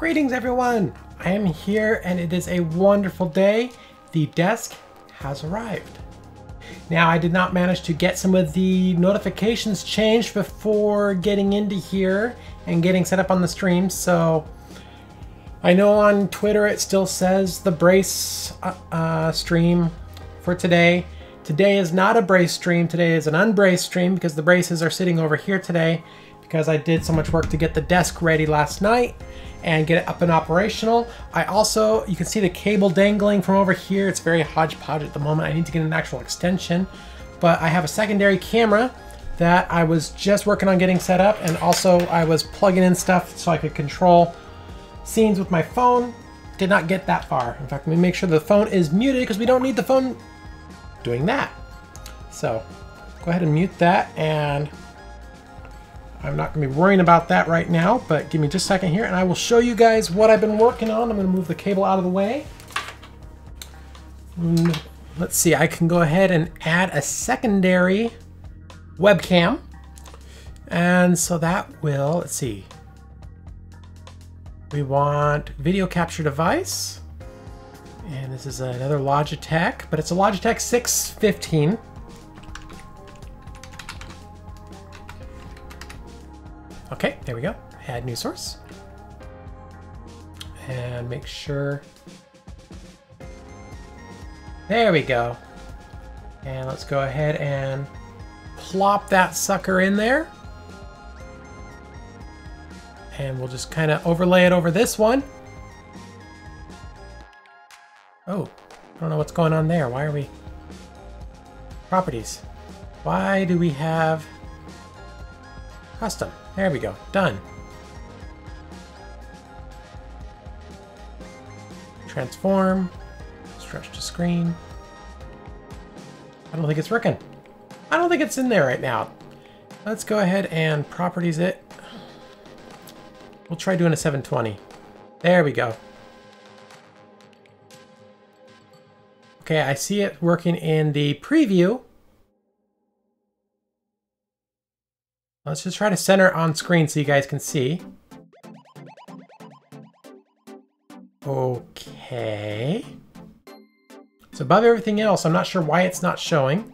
Greetings everyone! I am here and it is a wonderful day. The desk has arrived. Now I did not manage to get some of the notifications changed before getting into here and getting set up on the stream, so I know on Twitter it still says the brace stream for today. Today is not a brace stream, today is an unbraced stream because the braces are sitting over here today because I did so much work to get the desk ready last night and get it up and operational. I also, you can see the cable dangling from over here. It's very hodgepodge at the moment. I need to get an actual extension, but I have a secondary camera that I was just working on getting set up, and also I was plugging in stuff so I could control scenes with my phone. Did not get that far. In fact, let me make sure the phone is muted because we don't need the phone doing that. So go ahead and mute that, and I'm not going to be worrying about that right now, but give me just a second here and I will show you guys what I've been working on. I'm going to move the cable out of the way. Let's see, I can go ahead and add a secondary webcam. And so that will, let's see, we want video capture device. And this is another Logitech, but it's a Logitech 615. Okay, there we go. Add new source. And make sure. There we go. And let's go ahead and plop that sucker in there. And we'll just kind of overlay it over this one. Oh, I don't know what's going on there. Why are we... Properties. Why do we have custom? There we go. Done. Transform. Stretch to screen. I don't think it's working. I don't think it's in there right now. Let's go ahead and properties it. We'll try doing a 720. There we go. Okay, I see it working in the preview. Let's just try to center on screen so you guys can see. Okay. So above everything else, I'm not sure why it's not showing.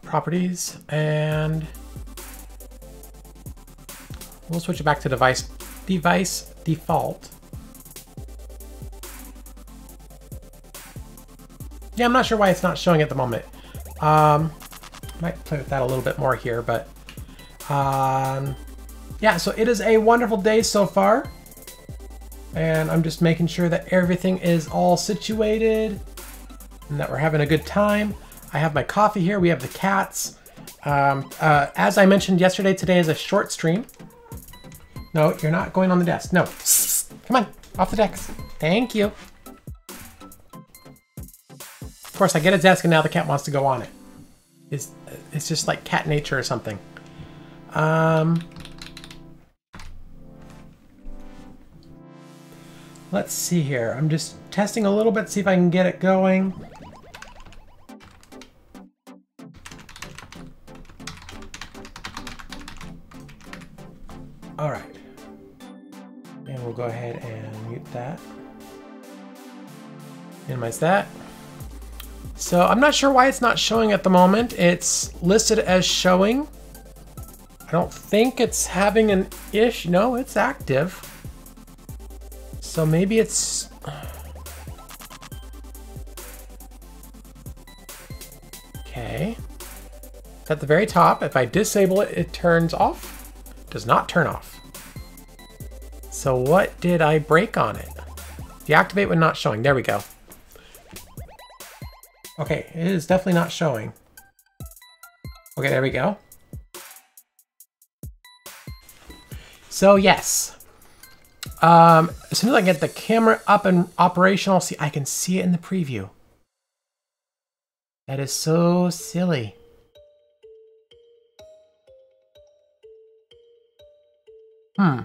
Properties, and we'll switch it back to device default. Yeah, I'm not sure why it's not showing at the moment. Might play with that a little bit more here, but yeah, so it is a wonderful day so far. And I'm just making sure that everything is all situated and that we're having a good time. I have my coffee here. We have the cats. As I mentioned yesterday, today is a short stream. No, you're not going on the desk. No. Come on, off the desk. Thank you. Of course, I get a desk and now the cat wants to go on it. It's just like cat nature or something. Let's see here. I'm just testing a little bit, see if I can get it going. All right. And we'll go ahead and mute that. Minimize that. So I'm not sure why it's not showing at the moment. It's listed as showing. I don't think it's having an issue. No, it's active. So maybe it's... Okay. It's at the very top. If I disable it, it turns off. It does not turn off. So what did I break on it? Deactivate when not showing. There we go. Okay, it is definitely not showing. Okay, there we go. So yes, as soon as I get the camera up and operational, see, I can see it in the preview. That is so silly. We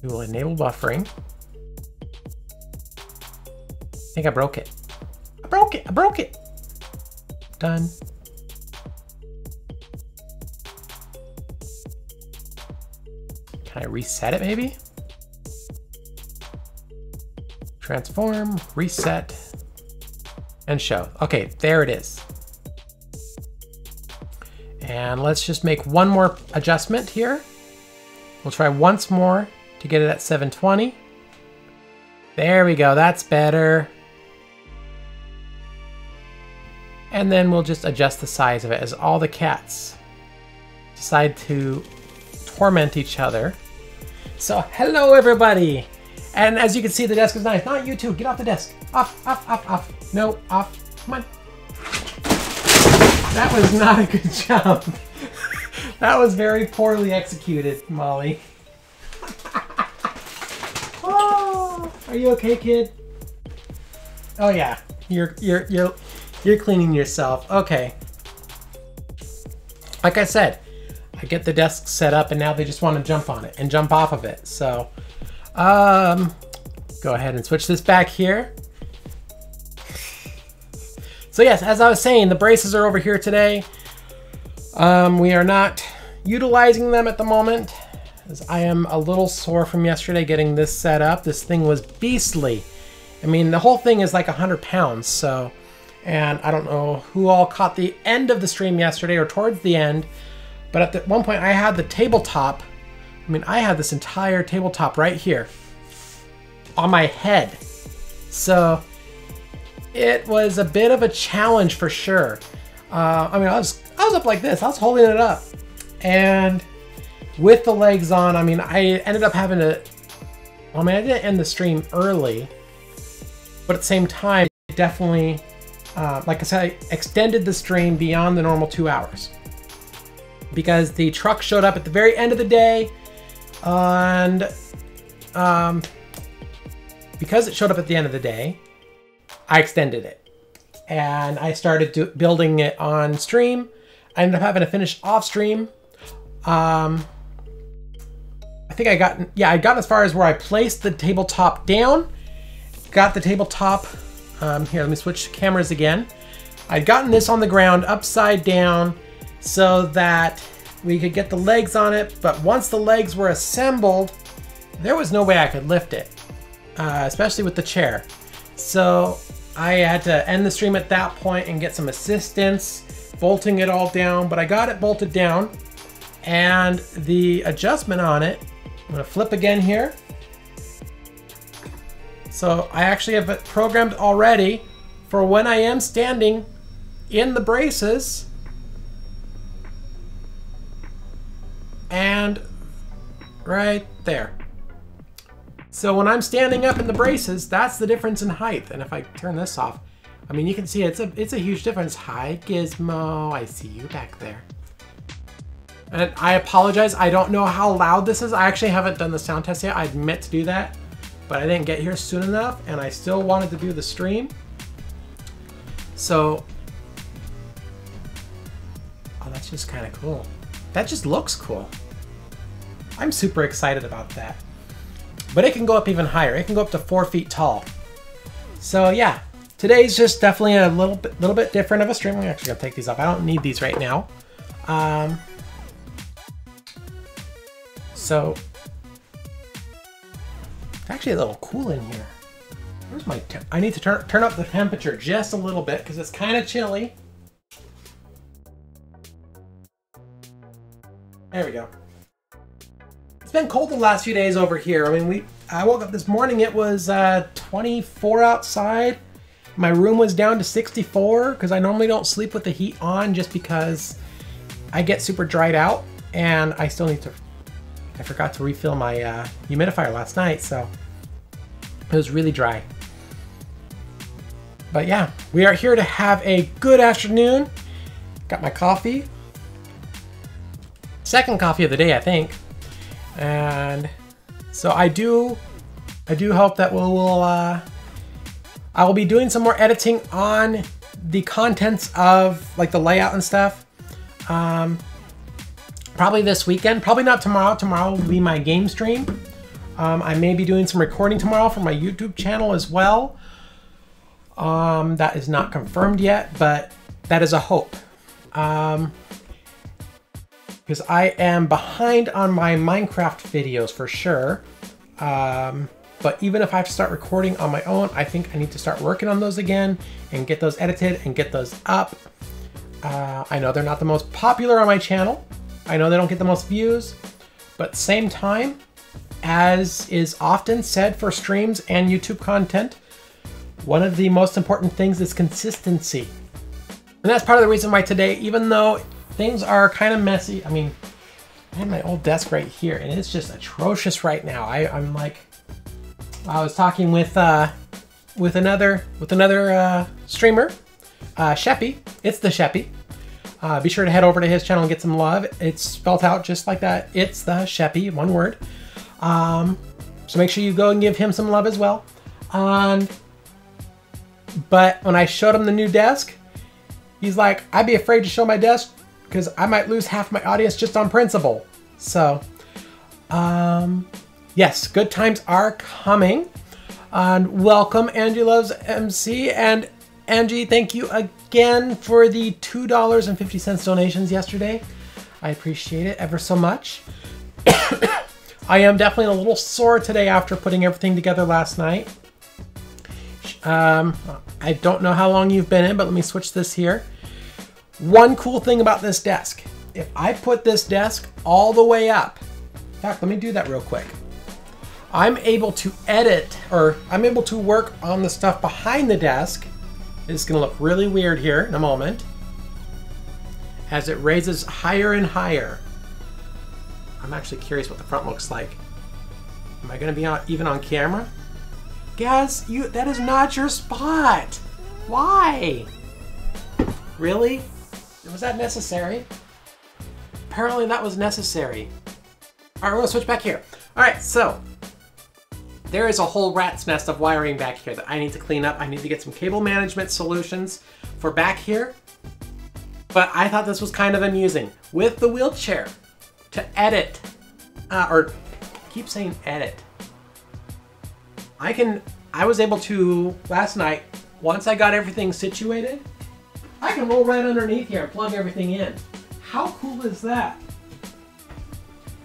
will enable buffering. I think I broke it. I broke it. Done. Can I reset it maybe? Transform, reset, and show. Okay, there it is. And let's just make one more adjustment here. We'll try once more to get it at 720. There we go, that's better. And then we'll just adjust the size of it as all the cats decide to torment each other. So hello everybody. And as you can see, the desk is nice. Not you two, get off the desk. Off, off, off, off. No, off, come on. That was not a good job. That was very poorly executed, Molly. Oh, are you okay, kid? Oh yeah, you're cleaning yourself. Okay. Like I said, I get the desk set up and now they just want to jump on it and jump off of it. So, go ahead and switch this back here. So yes, as I was saying, the braces are over here today. We are not utilizing them at the moment, as I am a little sore from yesterday getting this set up. This thing was beastly. I mean, the whole thing is like 100 pounds, so, and I don't know who all caught the end of the stream yesterday or towards the end, but at one point I had the tabletop. I mean, I had this entire tabletop right here on my head. So it was a bit of a challenge for sure. I mean, I was up like this. I was holding it up, and with the legs on, I mean, I ended up having to. I mean, I didn't end the stream early, but at the same time, it definitely, like I said, I extended the stream beyond the normal 2 hours because the truck showed up at the very end of the day, and because it showed up at the end of the day, I extended it. And I started building it on stream. I ended up having to finish off stream. I think I got as far as where I placed the tabletop down. Got the tabletop, here, let me switch cameras again. I'd gotten this on the ground upside down so that we could get the legs on it. But once the legs were assembled, there was no way I could lift it, especially with the chair. So I had to end the stream at that point and get some assistance, bolting it all down, but I got it bolted down, and the adjustment on it, I'm gonna flip again here. So I actually have it programmed already for when I am standing in the braces, and right there. So when I'm standing up in the braces, that's the difference in height. And if I turn this off, I mean, you can see it's a huge difference. Hi, Gizmo, I see you back there. And I apologize, I don't know how loud this is. I actually haven't done the sound test yet. I admit to do that, but I didn't get here soon enough, and I still wanted to do the stream. So, oh, that's just kind of cool. That just looks cool. I'm super excited about that. But it can go up even higher. It can go up to 4 feet tall. So yeah, today's just definitely a little bit different of a stream. I'm actually gonna take these off. I don't need these right now. So it's actually a little cool in here. Where's my I need to turn up the temperature just a little bit because it's kind of chilly. There we go. It's been cold the last few days over here. I mean, I woke up this morning, it was 24 outside. My room was down to 64 because I normally don't sleep with the heat on just because I get super dried out, and I still need to, I forgot to refill my humidifier last night, so it was really dry. But yeah, we are here to have a good afternoon. Got my coffee. Second coffee of the day, I think. And so I do hope that I will be doing some more editing on the contents of like the layout and stuff. Probably this weekend, probably not tomorrow. Tomorrow will be my game stream. I may be doing some recording tomorrow for my YouTube channel as well. That is not confirmed yet, but that is a hope. because I am behind on my Minecraft videos for sure. But even if I have to start recording on my own, I think I need to start working on those again and get those edited and get those up. I know they're not the most popular on my channel. I know they don't get the most views, but at the same time, as is often said for streams and YouTube content, one of the most important things is consistency. And that's part of the reason why today, even though things are kind of messy, I mean, I have my old desk right here and it's just atrocious right now. I'm like, I was talking with another streamer, Sheppy. It's the Sheppy. Be sure to head over to his channel and get some love. It's spelled out just like that. It's the Sheppy, one word. So make sure you go and give him some love as well. But when I showed him the new desk, he's like, I'd be afraid to show my desk because I might lose half my audience just on principle. So, yes, good times are coming. And welcome, Angie Loves MC. And Angie, thank you again for the $2.50 donations yesterday. I appreciate it ever so much. I am definitely a little sore today after putting everything together last night. I don't know how long you've been in, but let me switch this here. One cool thing about this desk, if I put this desk all the way up, in fact, let me do that real quick. I'm able to edit, or I'm able to work on the stuff behind the desk. It's gonna look really weird here in a moment as it raises higher and higher. I'm actually curious what the front looks like. Am I gonna be even on camera? Guys, that is not your spot. Why? Really? Was that necessary? Apparently that was necessary. All right, we're gonna switch back here. All right, so there is a whole rat's nest of wiring back here that I need to clean up. I need to get some cable management solutions for back here. But I thought this was kind of amusing. With the wheelchair to edit, or keep saying edit. I was able to, last night, once I got everything situated, I can roll right underneath here and plug everything in. How cool is that?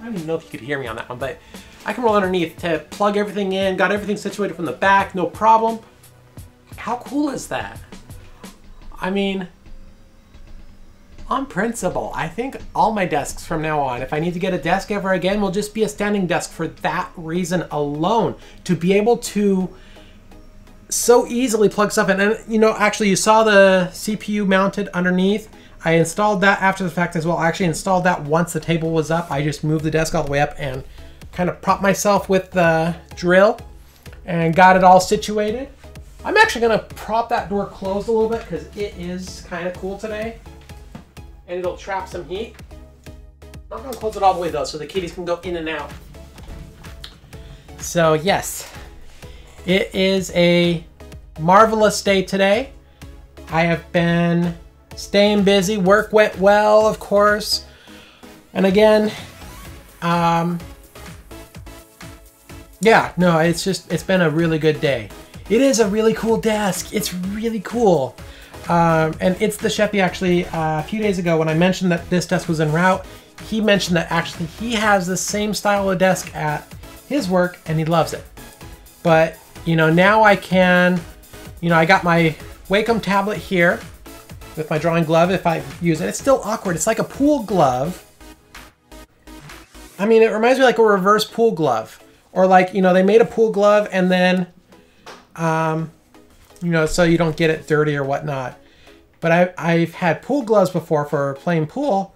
I don't even know if you could hear me on that one, but I can roll underneath to plug everything in, got everything situated from the back, no problem. How cool is that? I mean, on principle, I think all my desks from now on, if I need to get a desk ever again, will just be a standing desk for that reason alone. To be able to so easily plug stuff in. And you know, actually you saw the CPU mounted underneath. I installed that after the fact as well. I actually installed that once the table was up. I just moved the desk all the way up and kind of propped myself with the drill and got it all situated. I'm actually gonna prop that door closed a little bit because it is kind of cool today. And it'll trap some heat. I'm gonna close it all the way though so the kitties can go in and out. So yes, it is a marvelous day today. I have been staying busy. Work went well, of course. And again, yeah, no, it's been a really good day. It is a really cool desk. It's really cool. And it's the Sheppy actually, a few days ago when I mentioned that this desk was en route, he mentioned that actually he has the same style of desk at his work and he loves it. But, you know, now I can, you know, I got my Wacom tablet here with my drawing glove if I use it. It's still awkward. It's like a pool glove. I mean, it reminds me like a reverse pool glove. Or like, you know, they made a pool glove and then, you know, so you don't get it dirty or whatnot. But I've had pool gloves before for playing pool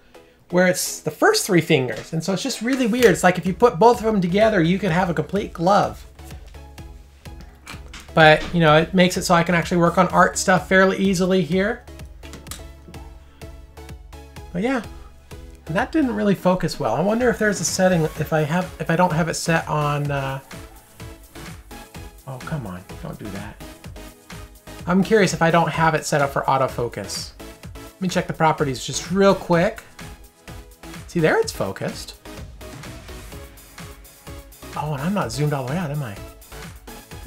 where it's the first 3 fingers. And so it's just really weird. It's like if you put both of them together, you could have a complete glove. But, you know, it makes it so I can actually work on art stuff fairly easily here. But yeah, and that didn't really focus well. I wonder if there's a setting, if I don't have it set on, oh, come on, don't do that. I'm curious if I don't have it set up for autofocus. Let me check the properties just real quick. See, there it's focused. Oh, and I'm not zoomed all the way out, am I?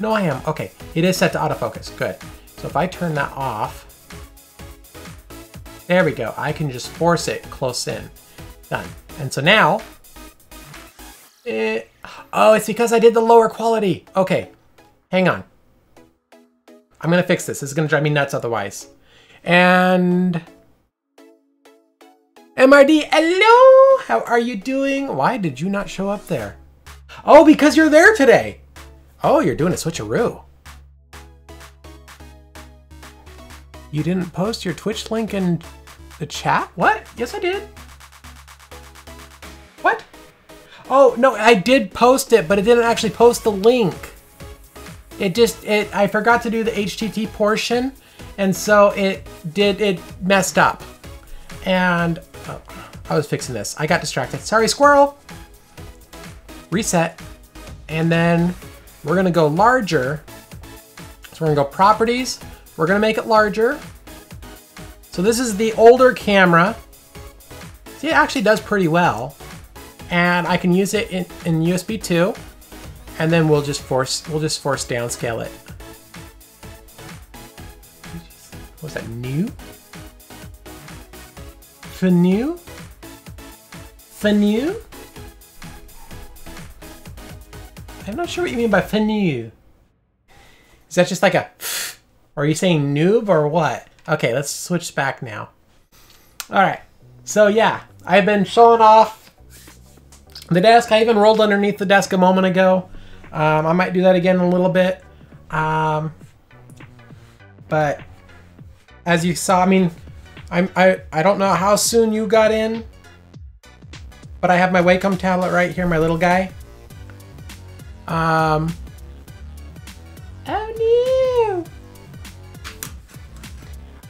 No, I am. Okay, it is set to autofocus. Good. So if I turn that off, there we go. I can just force it close in. Done. And so now, oh, it's because I did the lower quality. Okay, hang on. I'm gonna fix this. This is gonna drive me nuts otherwise. And MRD, hello! How are you doing? Why did you not show up there? Oh, because you're there today. Oh, you're doing a switcheroo. You didn't post your Twitch link in the chat? What? Yes, I did. What? Oh, no, I did post it, but it didn't actually post the link. I forgot to do the HTTP portion, and so it messed up. And oh, I was fixing this. I got distracted. Sorry, squirrel. Reset. And then we're gonna go larger. So we're gonna go properties. We're gonna make it larger. So this is the older camera. See, it actually does pretty well. And I can use it in USB 2. And then we'll just force downscale it. Was that new? Fanu? Fanu? I'm not sure what you mean by fanu. Is that just like a, or are you saying noob or what? Okay, let's switch back now. All right, so yeah, I've been showing off the desk. I even rolled underneath the desk a moment ago. I might do that again in a little bit. But as you saw, I mean, I don't know how soon you got in, but I have my Wacom tablet right here, my little guy. Oh no!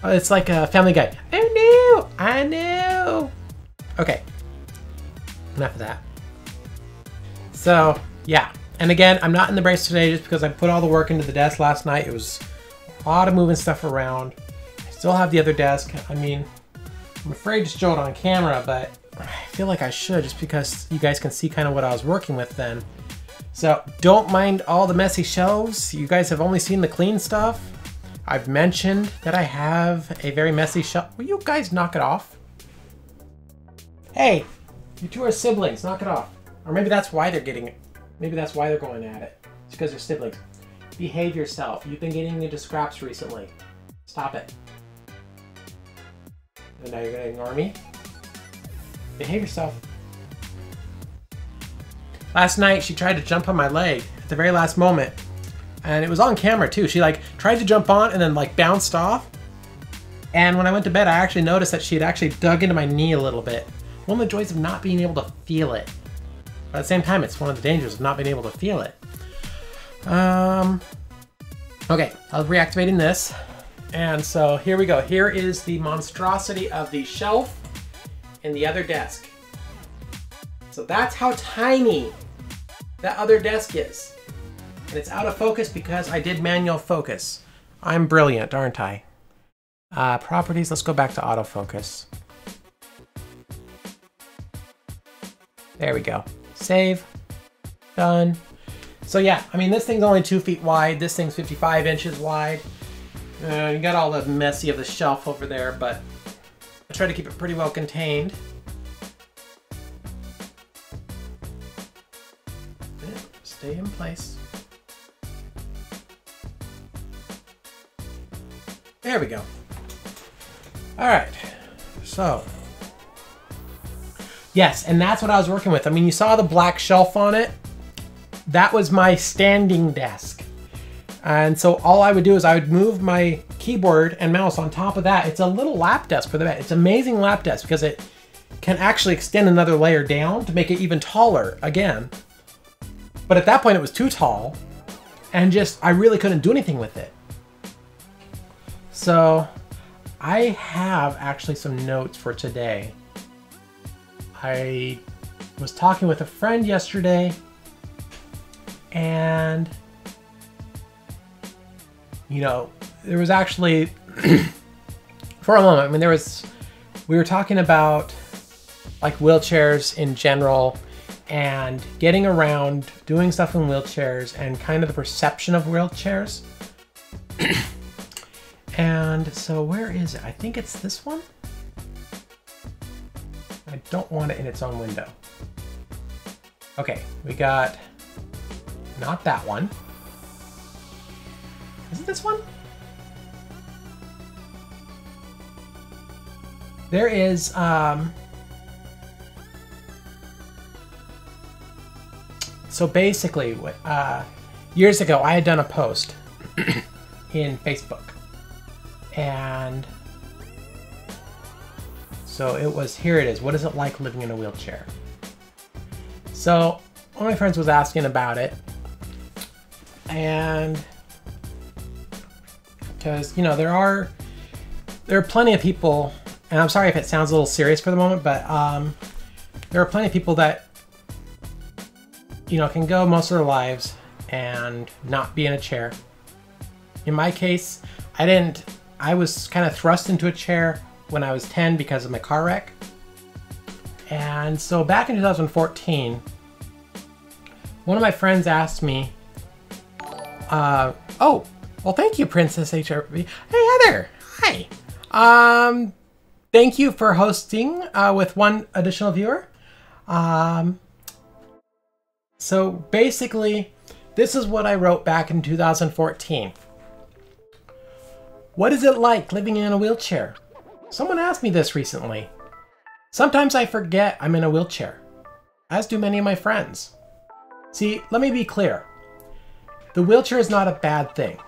Oh, it's like a Family Guy. Oh no! I know! Okay. Enough of that. So, yeah. And again, I'm not in the brace today just because I put all the work into the desk last night. It was a lot of moving stuff around. I still have the other desk. I mean, I'm afraid to show it on camera, but I feel like I should just because you guys can see kind of what I was working with then. So don't mind all the messy shelves. You guys have only seen the clean stuff. I've mentioned that I have a very messy shelf. Will you guys knock it off? Hey, you two are siblings, knock it off. Or maybe that's why they're getting it. Maybe that's why they're going at it. It's because they're siblings. Behave yourself. You've been getting into scraps recently. Stop it. And now you're gonna ignore me? Behave yourself. Last night, she tried to jump on my leg at the very last moment. And it was on camera too. She like tried to jump on and then like bounced off. And when I went to bed, I actually noticed that she had actually dug into my knee a little bit. One of the joys of not being able to feel it. But at the same time, it's one of the dangers of not being able to feel it. Okay, I was reactivating this. And so here we go. Here is the monstrosity of the shelf in the other desk. So that's how tiny that other desk is. And it's out of focus because I did manual focus. I'm brilliant, aren't I? Properties, let's go back to autofocus. There we go. Save. Done. So yeah, I mean, this thing's only 2 feet wide. This thing's 55 inches wide. You got all the messy of the shelf over there, but I try to keep it pretty well contained. Stay in place. There we go. All right, so. Yes, and that's what I was working with. I mean, you saw the black shelf on it. That was my standing desk. And so all I would do is I would move my keyboard and mouse on top of that. It's a little lap desk for the bed. It's an amazing lap desk because it can actually extend another layer down to make it even taller again. But at that point it was too tall and just, I really couldn't do anything with it. So I have actually some notes for today. I was talking with a friend yesterday and, you know, there was actually, for a moment, I mean, we were talking about like wheelchairs in general and getting around, doing stuff in wheelchairs and kind of the perception of wheelchairs. And so where is it? I think it's this one. I don't want it in its own window. Okay, we got not that one. Is it this one? There is so basically years ago I had done a post in Facebook, and so it was, here it is, what is it like living in a wheelchair? So one of my friends was asking about it, and because, you know, there are plenty of people, and I'm sorry if it sounds a little serious for the moment, but there are plenty of people that, you know, can go most of their lives and not be in a chair. In my case, I was kind of thrust into a chair when I was 10 because of my car wreck. And so back in 2014, one of my friends asked me, oh, well, thank you, Princess HRV. Hey, Heather, hi. Thank you for hosting with one additional viewer. So basically, this is what I wrote back in 2014. What is it like living in a wheelchair? Someone asked me this recently. Sometimes I forget I'm in a wheelchair, as do many of my friends. See, let me be clear. The wheelchair is not a bad thing.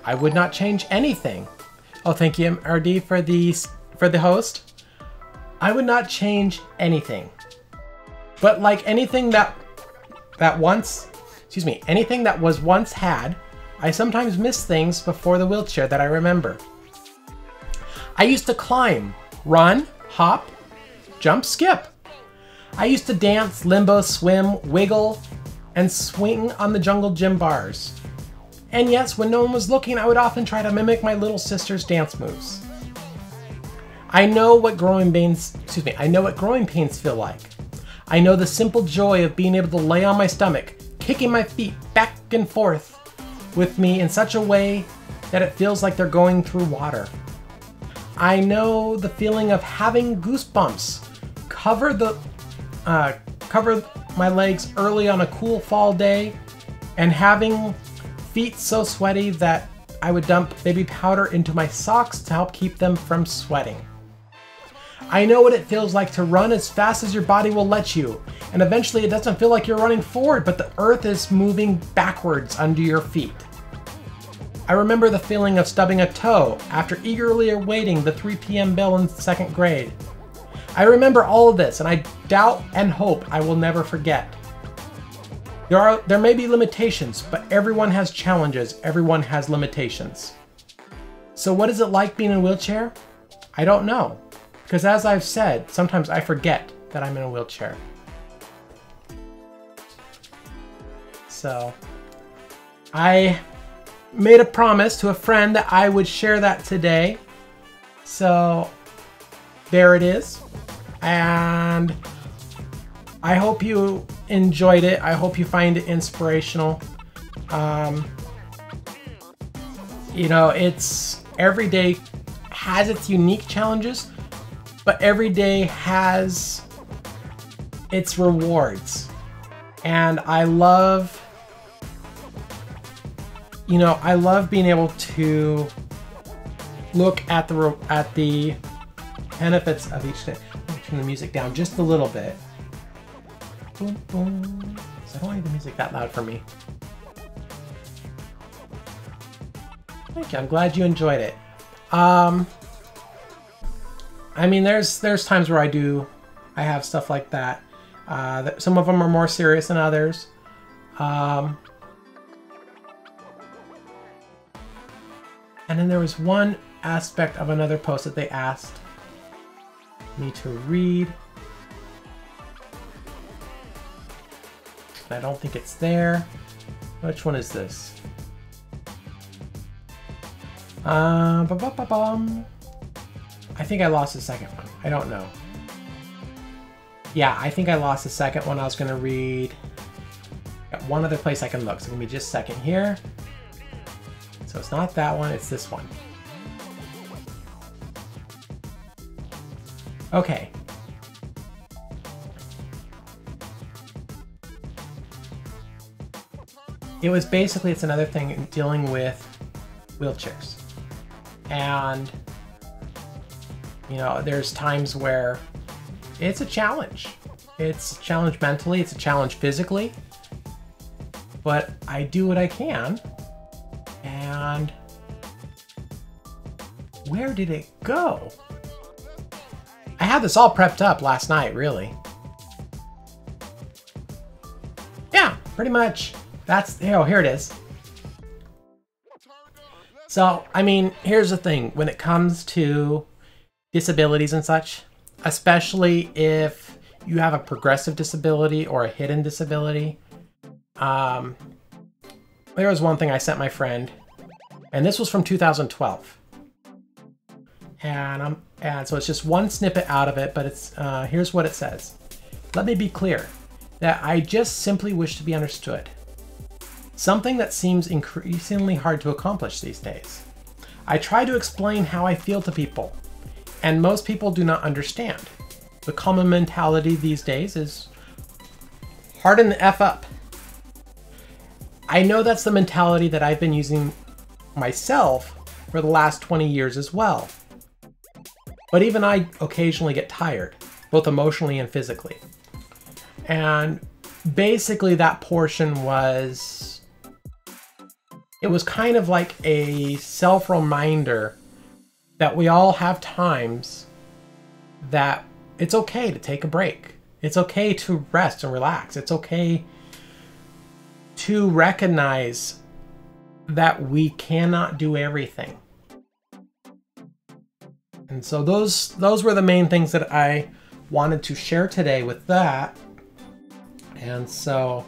I would not change anything. Oh, thank you, MRD, for the host. I would not change anything. But like anything anything that was once had, I sometimes miss things before the wheelchair that I remember. I used to climb, run, hop, jump, skip. I used to dance, limbo, swim, wiggle, and swing on the jungle gym bars. And yes, when no one was looking, I would often try to mimic my little sister's dance moves. I know what growing pains feel like. I know the simple joy of being able to lay on my stomach, kicking my feet back and forth with me in such a way that it feels like they're going through water. I know the feeling of having goosebumps, cover my legs early on a cool fall day, and having feet so sweaty that I would dump baby powder into my socks to help keep them from sweating. I know what it feels like to run as fast as your body will let you, and eventually it doesn't feel like you're running forward, but the earth is moving backwards under your feet. I remember the feeling of stubbing a toe after eagerly awaiting the 3 p.m. bell in 2nd grade. I remember all of this, and I doubt and hope I will never forget. There may be limitations, but everyone has challenges, everyone has limitations. So what is it like being in a wheelchair? I don't know. Because as I've said, sometimes I forget that I'm in a wheelchair. So I made a promise to a friend that I would share that today. So there it is. And I hope you enjoyed it. I hope you find it inspirational. You know, every day has its unique challenges, but every day has its rewards. And I love being able to look at the benefits of each day. Let me turn the music down just a little bit. Boom, boom. So I don't need the music that loud for me. Thank you. I'm glad you enjoyed it. I mean, there's times where I have stuff like that. Some of them are more serious than others. And then there was one aspect of another post that they asked me to read. I don't think it's there. Which one is this? I think I lost the second one. I don't know. Yeah, I think I lost the second one. I was going to read. Got one other place I can look. So give me just a second here. So it's not that one, it's this one. Okay. it was basically, it's another thing in dealing with wheelchairs. And, you know, there's times where it's a challenge. It's a challenge mentally, it's a challenge physically, but I do what I can. And where did it go? I had this all prepped up last night, really. Yeah, pretty much. That's, oh, here it is. So, I mean, here's the thing. When it comes to disabilities and such, especially if you have a progressive disability or a hidden disability, there was one thing I sent my friend, and this was from 2012. And so it's just one snippet out of it, but it's here's what it says. Let me be clear that I just simply wish to be understood. Something that seems increasingly hard to accomplish these days. I try to explain how I feel to people, and most people do not understand. The common mentality these days is harden the F up. I know that's the mentality that I've been using myself for the last 20 years as well. But even I occasionally get tired, both emotionally and physically. And basically that portion was, it was kind of like a self-reminder that we all have times that it's okay to take a break. It's okay to rest and relax. It's okay to recognize that we cannot do everything. And so those were the main things that I wanted to share today with that. And so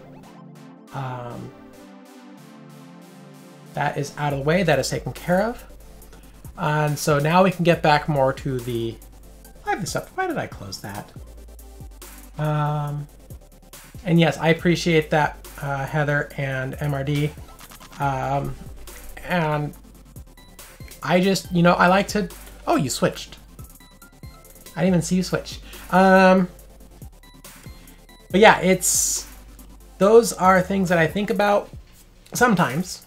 that is out of the way, that is taken care of. And so now we can get back more to the, I have this up, why did I close that? And yes, I appreciate that, Heather and MRD. And I just, you know, I like to, oh, you switched. I didn't even see you switch. But yeah, those are things that I think about sometimes.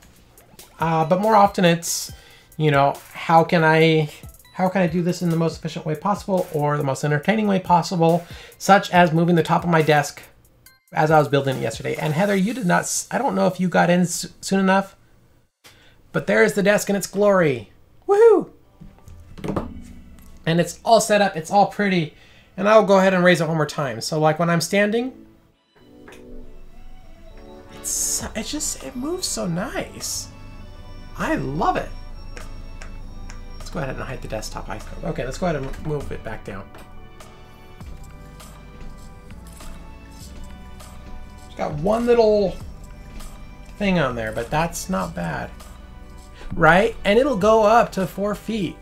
But more often it's, you know, how can I do this in the most efficient way possible or the most entertaining way possible, such as moving the top of my desk as I was building it yesterday. And Heather, you did not, I don't know if you got in soon enough, but there's the desk in its glory. Woohoo! And it's all set up, it's all pretty. And I'll go ahead and raise it one more time. So like when I'm standing, it moves so nice. I love it. Let's go ahead and hide the desktop icon. Okay, let's go ahead and move it back down. It's got one little thing on there, but that's not bad. Right? And it'll go up to 4 feet.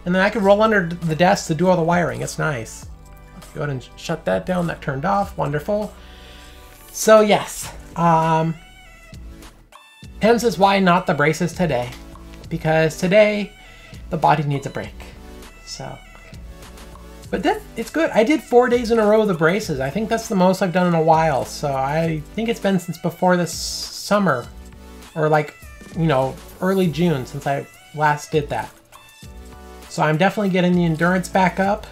And then I can roll under the desk to do all the wiring. It's nice. Let's go ahead and shut that down. That turned off. Wonderful. So yes. Hence is why not the braces today. Because today, the body needs a break. So. But it's good. I did 4 days in a row of the braces. I think that's the most I've done in a while. So I think it's been since before this summer. Or like, you know, early June since I last did that. So I'm definitely getting the endurance back up.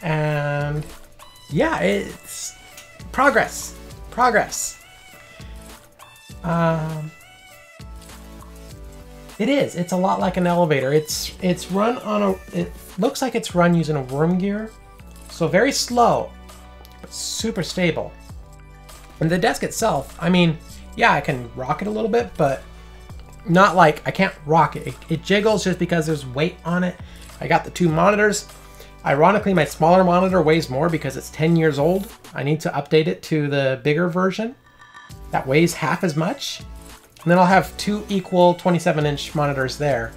And yeah, it's progress. Progress. It is. It's a lot like an elevator. It's run on a, it looks like it's run using a worm gear. So very slow, but super stable. And the desk itself, I mean, yeah, I can rock it a little bit, but not like, I can't rock it. It jiggles just because there's weight on it. I got the 2 monitors. Ironically, my smaller monitor weighs more because it's 10 years old. I need to update it to the bigger version that weighs half as much. And then I'll have 2 equal 27-inch monitors there.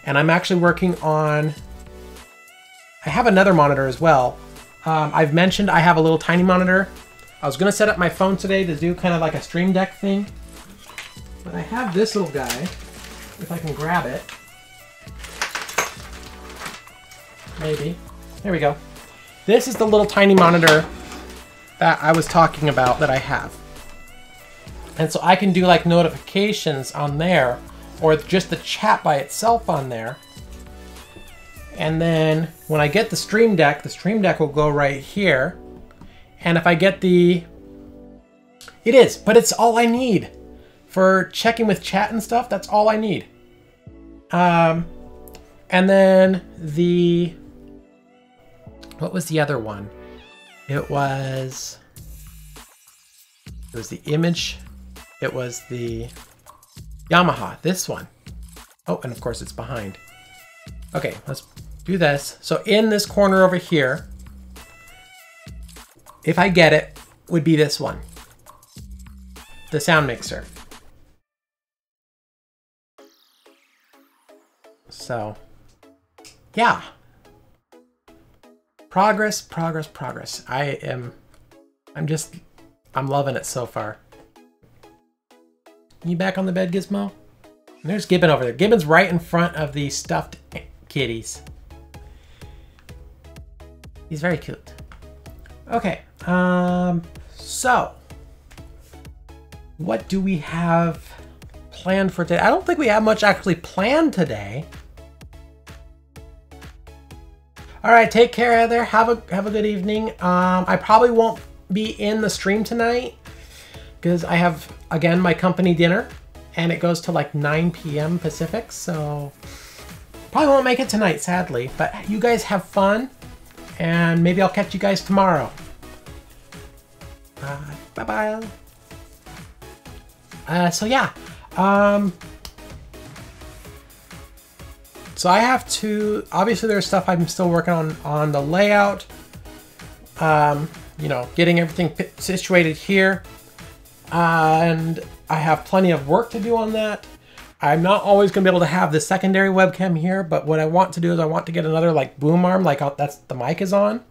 And I'm actually working on, I have another monitor as well. I've mentioned I have a little tiny monitor. I was gonna set up my phone today to do kind of like a Stream Deck thing. But I have this little guy, if I can grab it. Maybe. There we go. This is the little tiny monitor that I was talking about that I have. And so I can do like notifications on there, or just the chat by itself on there. And then when I get the Stream Deck will go right here. And if I get it is, but it's all I need for checking with chat and stuff. That's all I need. And then what was the other one? It was the Image. It was the Yamaha, this one. Oh, and of course it's behind. Okay, let's do this. So in this corner over here, if I get it, would be this one. The sound mixer. So, yeah. Progress, progress, progress. I'm loving it so far. You back on the bed, Gizmo? And there's Gibbon over there. Gibbon's right in front of the stuffed kitties. He's very cute. Okay, so what do we have planned for today? I don't think we have much actually planned today. All right, take care, Heather. Have a good evening. I probably won't be in the stream tonight because I have, again, my company dinner, and it goes to like 9 p.m. Pacific, so probably won't make it tonight, sadly. But you guys have fun, and maybe I'll catch you guys tomorrow. Bye-bye. So yeah. So I have to, obviously there's stuff I'm still working on the layout. You know, getting everything situated here. And I have plenty of work to do on that. I'm not always going to be able to have the secondary webcam here, but what I want to do is I want to get another like boom arm, like that's the mic is on,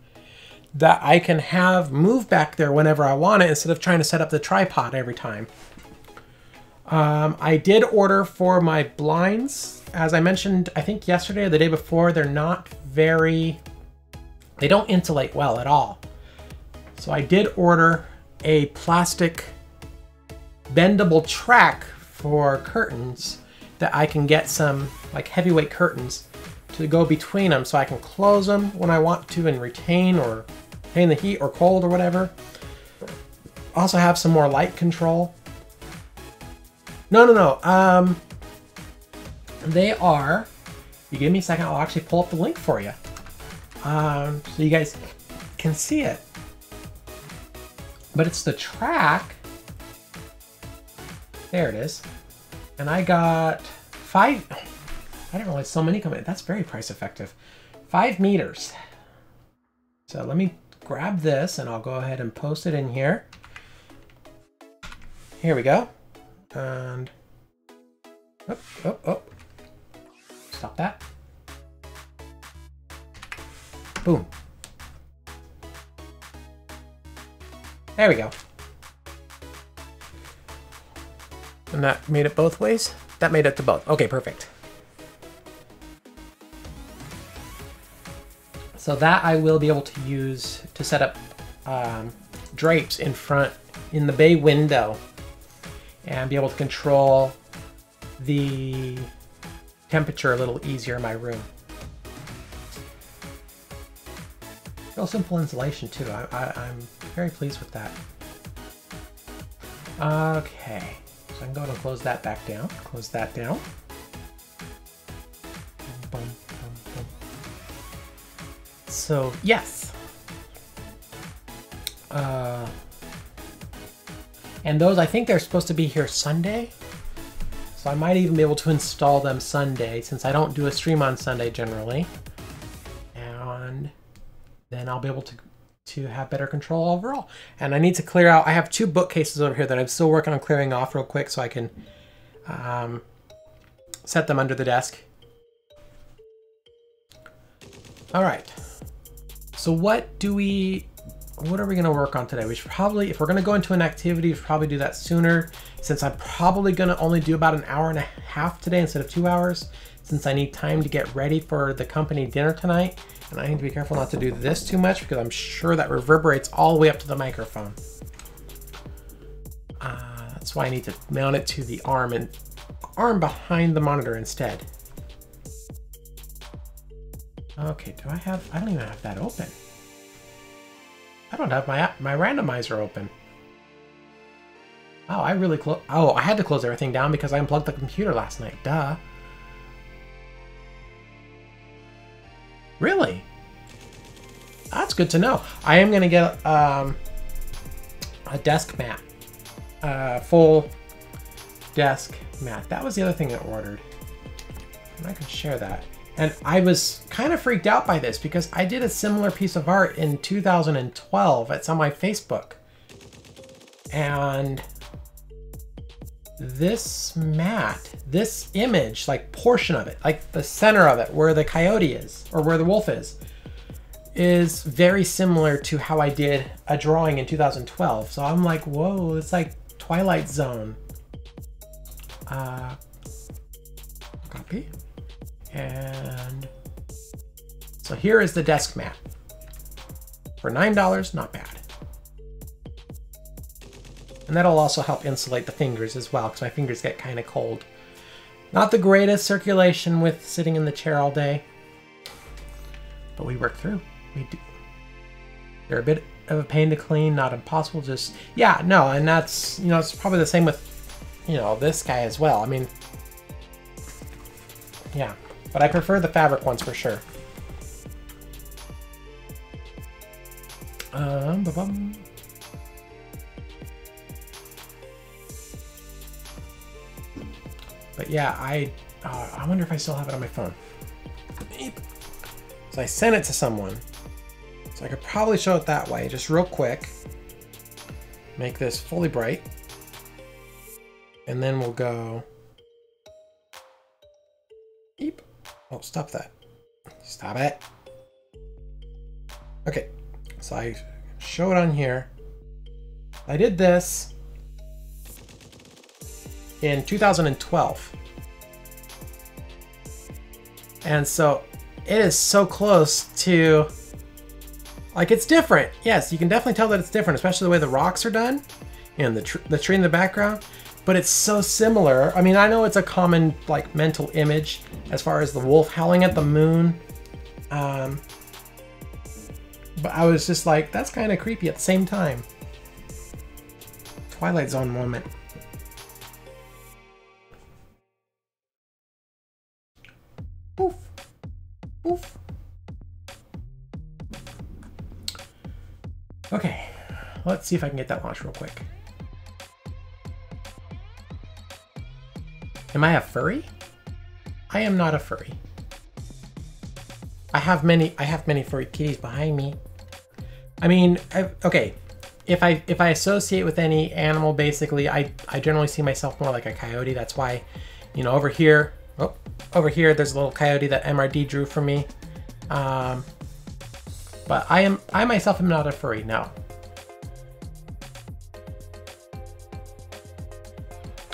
that I can have move back there whenever I want it instead of trying to set up the tripod every time. I did order for my blinds. As I mentioned, I think yesterday or the day before, they don't insulate well at all. So I did order a plastic bendable track for curtains that I can get some like heavyweight curtains to go between them so I can close them when I want to and retain the heat or cold or whatever. Also have some more light control. No. They are, you give me a second, I'll actually pull up the link for you. So you guys can see it. But it's the track. There it is. And I got 5, I didn't realize so many come in. That's very price effective. 5 meters. So let me grab this and I'll go ahead and post it in here. Here we go. And, oh. Stop that. Boom. There we go. And that made it both ways? That made it to both. Okay, perfect. So that I will be able to use to set up drapes in the bay window and be able to control the temperature a little easier in my room. Real simple installation too. I'm very pleased with that. Okay, so I'm going to close that back down. Close that down. Boom, boom, boom. So yes. And those, I think they're supposed to be here Sunday. So I might even be able to install them Sunday since I don't do a stream on Sunday generally. And then I'll be able to have better control overall. And I need to clear out, I have 2 bookcases over here that I'm still working on clearing off real quick so I can set them under the desk. All right. So what are we gonna work on today? We should probably, if we're gonna go into an activity, we should probably do that sooner since I'm probably gonna only do about an hour and a half today instead of 2 hours since I need time to get ready for the company dinner tonight. And I need to be careful not to do this too much because I'm sure that reverberates all the way up to the microphone. That's why I need to mount it to the arm and arm behind the monitor instead. Okay, do I have, I don't even have that open. I don't have my randomizer open. Oh, I really oh, I had to close everything down because I unplugged the computer last night. Duh. Really? That's good to know. I am gonna get a desk mat. Full desk mat. That was the other thing I ordered. And I can share that. And I was kind of freaked out by this because I did a similar piece of art in 2012. It's on my Facebook. And this mat, this image, like portion of it, like the center of it, where the coyote is, or where the wolf is very similar to how I did a drawing in 2012. So I'm like, whoa, it's like Twilight Zone. Copy. And so here is the desk mat. For $9, not bad. And that'll also help insulate the fingers as well, because my fingers get kind of cold. Not the greatest circulation with sitting in the chair all day, but we work through. We do. They're a bit of a pain to clean, not impossible. Just, yeah, no, and that's, you know, it's probably the same with, you know, this guy as well. I mean, yeah, but I prefer the fabric ones for sure. But yeah, I wonder if I still have it on my phone. So I sent it to someone. So I could probably show it that way, just real quick. Make this fully bright. And then we'll go... Eep. Oh, stop that. Stop it. Okay, so I show it on here. I did this in 2012. And so it is so close to, like, it's different. Yes, you can definitely tell that it's different, especially the way the rocks are done and the tree in the background, but it's so similar. I mean, I know it's a common, like, mental image as far as the wolf howling at the moon. But I was just like, that's kind of creepy at the same time. Twilight Zone moment. Poof. Poof. Okay, let's see if I can get that launched real quick. Am I a furry? I am not a furry. I have many furry kitties behind me. I mean, okay, if I associate with any animal, basically, I generally see myself more like a coyote. That's why, you know, over here, over here, there's a little coyote that MRD drew for me. But I myself am not a furry, no.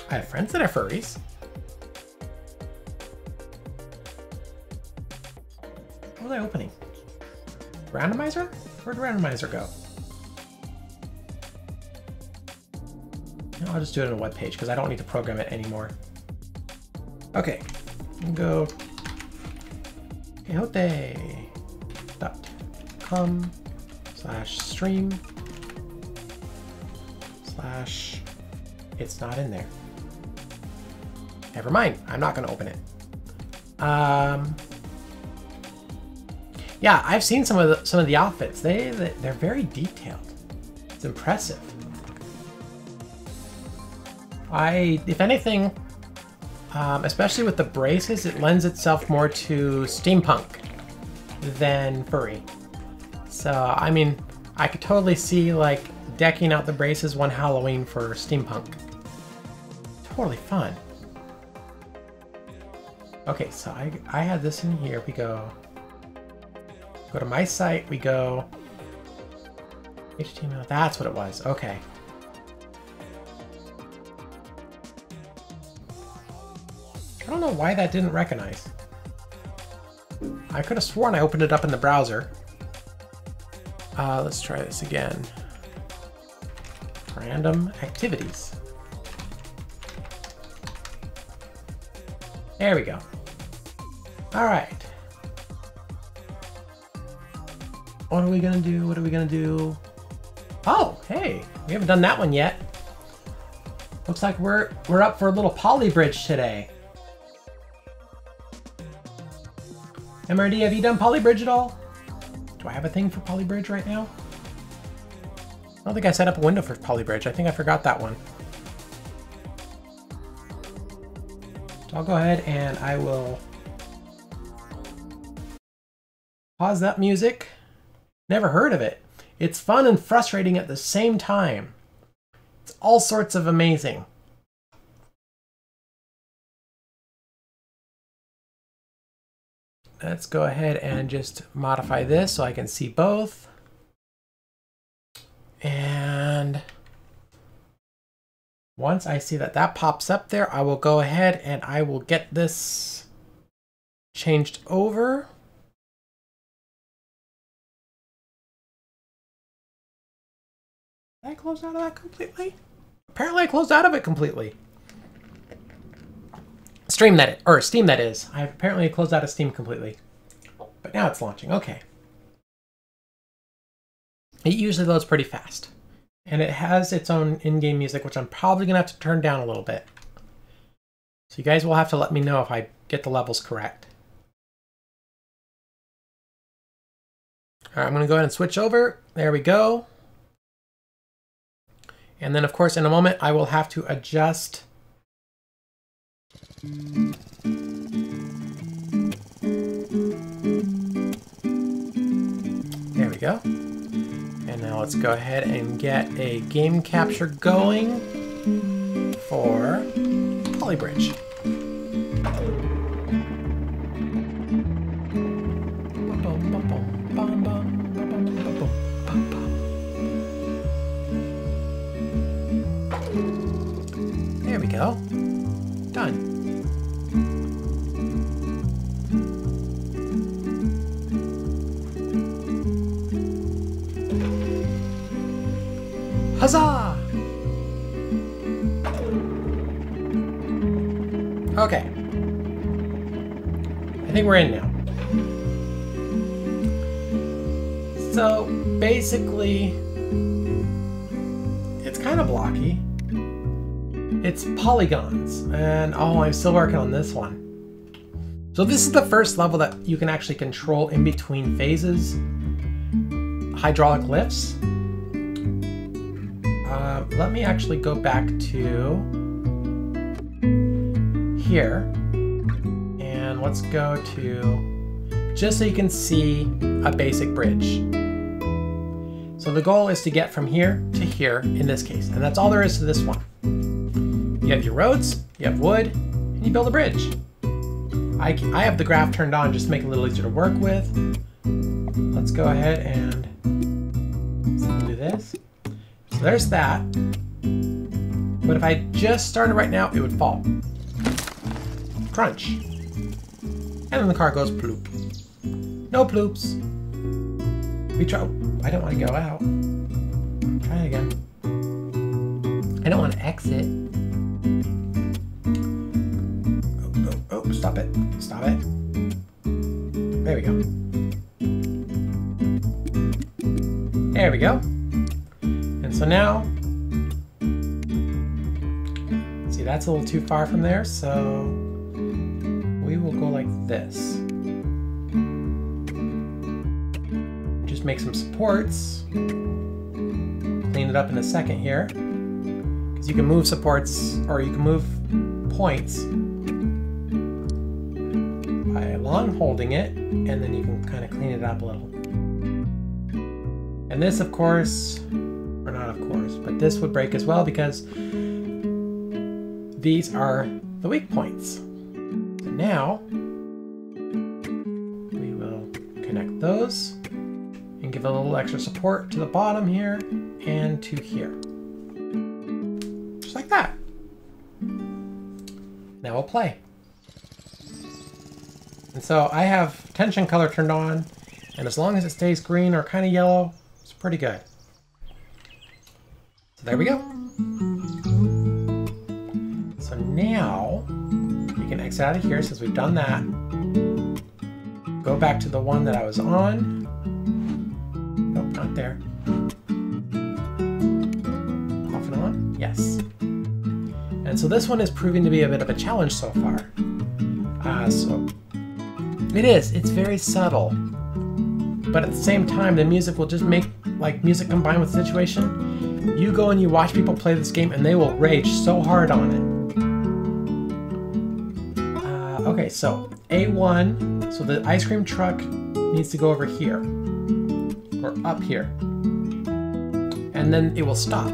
I have friends that are furries. What was I opening? Randomizer? Where'd randomizer go? No, I'll just do it on a web page because I don't need to program it anymore. Okay, go quixote.com/stream/ it's not in there. Never mind, I'm not gonna open it. Yeah, I've seen some of the outfits. They're very detailed. It's impressive. If anything, especially with the braces, it lends itself more to steampunk than furry. So, I mean, I could totally see, like, decking out the braces one Halloween for steampunk. Totally fun. Okay, so I had this in here. We go to my site, we go HTML, that's what it was, okay. I don't know why that didn't recognize. I could have sworn I opened it up in the browser. Let's try this again. Random activities. There we go. All right. What are we gonna do? What are we gonna do? Oh, hey, we haven't done that one yet. Looks like we're up for a little poly bridge today. MRD, have you done poly bridge at all? Do I have a thing for poly bridge right now? I don't think I set up a window for poly bridge. I think I forgot that one. So I'll go ahead and I will pause that music. Never heard of it. It's fun and frustrating at the same time. It's all sorts of amazing. Let's go ahead and just modify this so I can see both. And once I see that that pops up there, I will go ahead and I will get this changed over. Did I close out of that completely? Apparently I closed out of it completely. Steam that is. I apparently closed out of Steam completely. But now it's launching, okay. It usually loads pretty fast. And it has its own in-game music, which I'm probably gonna have to turn down a little bit. So you guys will have to let me know if I get the levels correct. All right, I'm gonna go ahead and switch over. There we go. And then of course in a moment I will have to adjust there we go. And now let's go ahead and get a game capture going for Polybridge. There we go. Done. Huzzah! Okay. I think we're in now. So basically, it's kind of blocky. It's polygons, and oh, I'm still working on this one. So this is the first level that you can actually control in between phases. Hydraulic lifts. Let me actually go back to here, and let's go to, just so you can see a basic bridge. So the goal is to get from here to here in this case, and that's all there is to this one. You have your roads, you have wood, and you build a bridge. I have the graph turned on just to make it a little easier to work with. Let's go ahead and do this. So there's that. But if I just started right now, it would fall. Crunch. And then the car goes ploop. No ploops. We try. I don't want to go out. Try it again. I don't want to exit. Oh, stop it. Stop it. There we go. There we go. And so now, see, that's a little too far from there, so we will go like this. Just make some supports. Clean it up in a second here. Because you can move supports, or you can move points by long holding it, and then you can kind of clean it up a little. And this, of course, or not of course, but this would break as well because these are the weak points. So now we will connect those and give a little extra support to the bottom here and to here. Just like that. Now we'll play. And so I have tension color turned on, and as long as it stays green or kind of yellow, it's pretty good. So there we go. So now we We can exit out of here since we've done that. Go back to the one that I was on. Nope, not there. Off and on? Yes. And so this one is proving to be a bit of a challenge so far. So it is. It's very subtle. But at the same time, the music will just make like music combined with the situation. You go and you watch people play this game and they will rage so hard on it. Okay, so A1, so the ice cream truck needs to go over here, or up here, and then it will stop.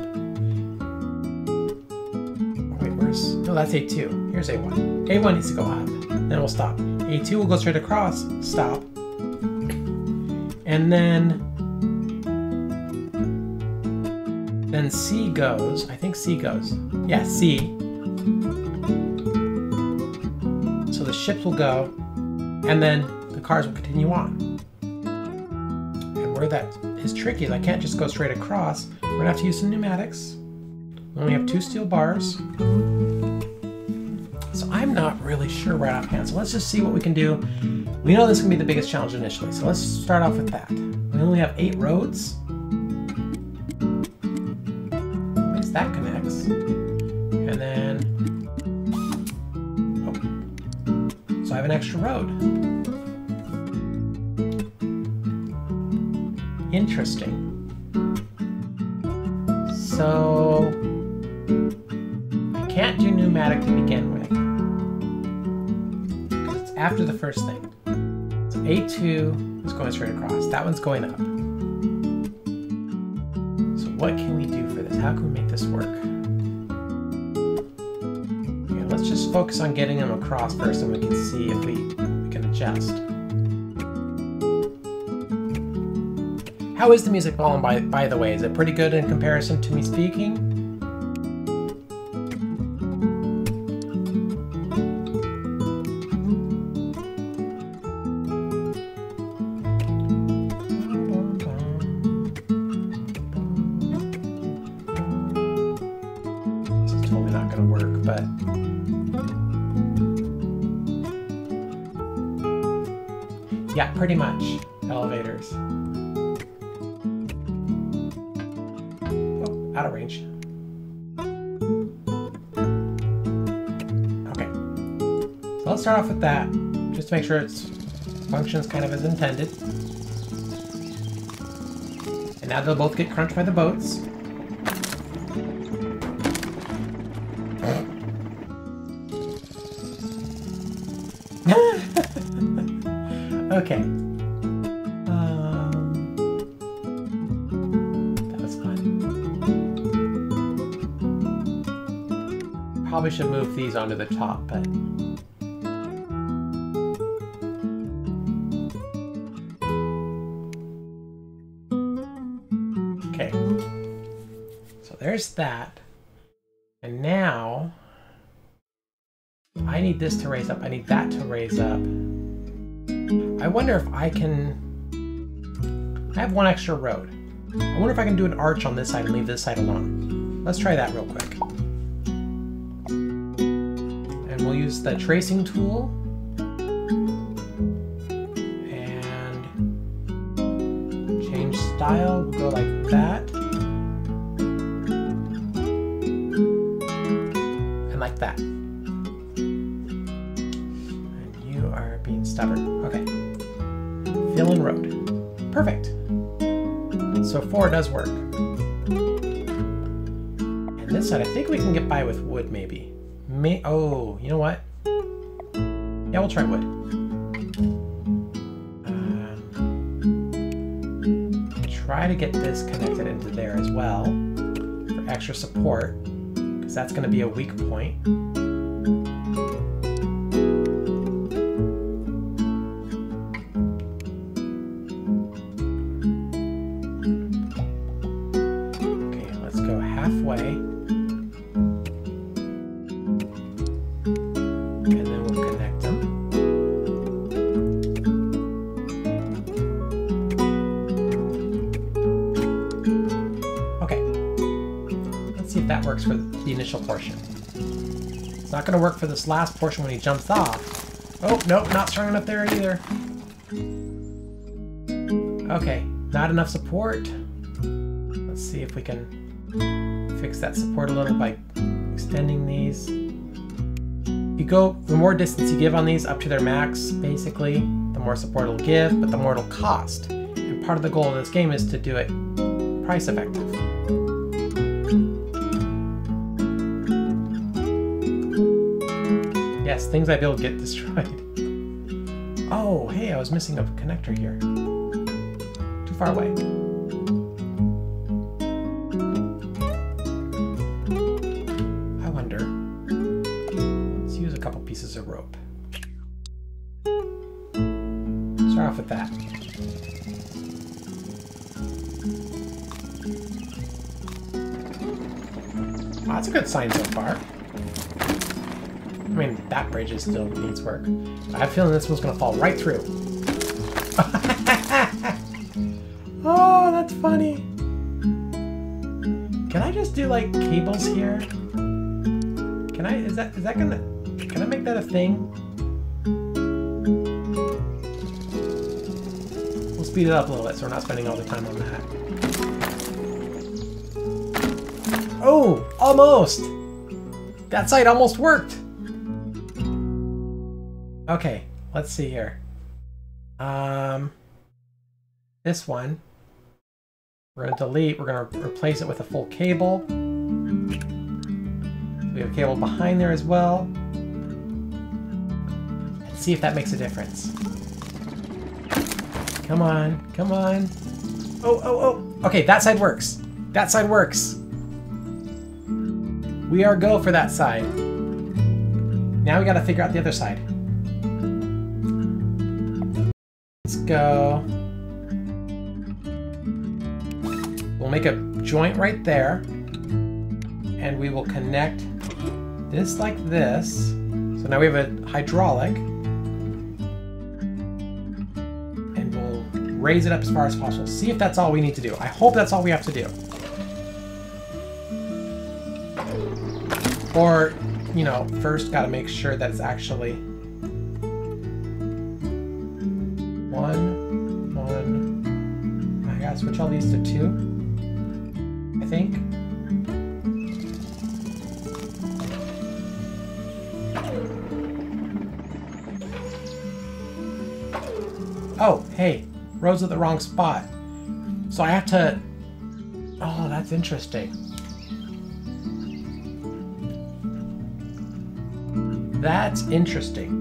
Wait, where's, no, that's A2, here's A1. A1 needs to go up, then it will stop. A2 will go straight across, stop, and then C goes, I think C goes, yeah, C. So the ships will go, and then the cars will continue on. And where that is tricky is I can't just go straight across. We're gonna have to use some pneumatics. We only have 2 steel bars. So I'm not really sure right offhand. So let's just see what we can do. We know this is gonna be the biggest challenge initially, so let's start off with that. We only have 8 roads. At least that connects. And then, oh, so I have an extra road. Interesting. So I can't do pneumatic to begin with, because it's after the first thing. So A2 is going straight across. That one's going up. So what can we do for this? How can we make this work? Okay, let's just focus on getting them across first, and we can see if we can adjust. How is the music volume, by the way? Is it pretty good in comparison to me speaking? This is totally not going to work, but... yeah, pretty much. Elevators. Out of range. Okay, so let's start off with that, just to make sure it functions kind of as intended. And now they'll both get crunched by the boats. Okay. Probably should move these onto the top, but okay. So there's that. And now I need this to raise up. I need that to raise up. I wonder if I can... I have 1 extra road. I wonder if I can do an arch on this side and leave this side alone. Let's try that real quick. We'll use the tracing tool and change style. We'll go like that and like that. And you are being stubborn. Okay. Fill in road. Perfect. So 4 does work. And this side, I think we can get by with wood maybe. Oh, you know what? Yeah, we'll try wood. Try to get this connected into there as well for extra support, because that's going to be a weak point. Okay, let's go halfway. That works for the initial portion. It's not going to work for this last portion when he jumps off. Oh, nope, not strong enough there either. Okay, not enough support. Let's see if we can fix that support a little by extending these. You go, the more distance you give on these up to their max, basically, the more support it'll give, but the more it'll cost. And part of the goal of this game is to do it price effective. Yes, things I build get destroyed. Oh, hey, I was missing a connector here. Too far away. I wonder. Let's use a couple pieces of rope. Start off with that. Well, that's a good sign so far. I mean, that bridge still needs work. I have a feeling this one's going to fall right through. Oh, that's funny. Can I just do, like, cables here? Can I, is that gonna, can I make that a thing? We'll speed it up a little bit so we're not spending all the time on that. Oh, almost! That side almost worked! Okay, let's see here. This one, we're going to delete. We're going to replace it with a full cable. We have a cable behind there as well. Let's see if that makes a difference. Come on, come on. Oh, oh, oh. Okay, that side works. That side works. We are go for that side. Now we got to figure out the other side. Let's go. We'll make a joint right there, and we will connect this like this. So now we have a hydraulic, and we'll raise it up as far as possible. See if that's all we need to do. I hope that's all we have to do. Or, you know, first got to make sure that it's actually one. I gotta switch all these to 2. I think. Oh, hey, rows at the wrong spot. So I have to... Oh, that's interesting. That's interesting.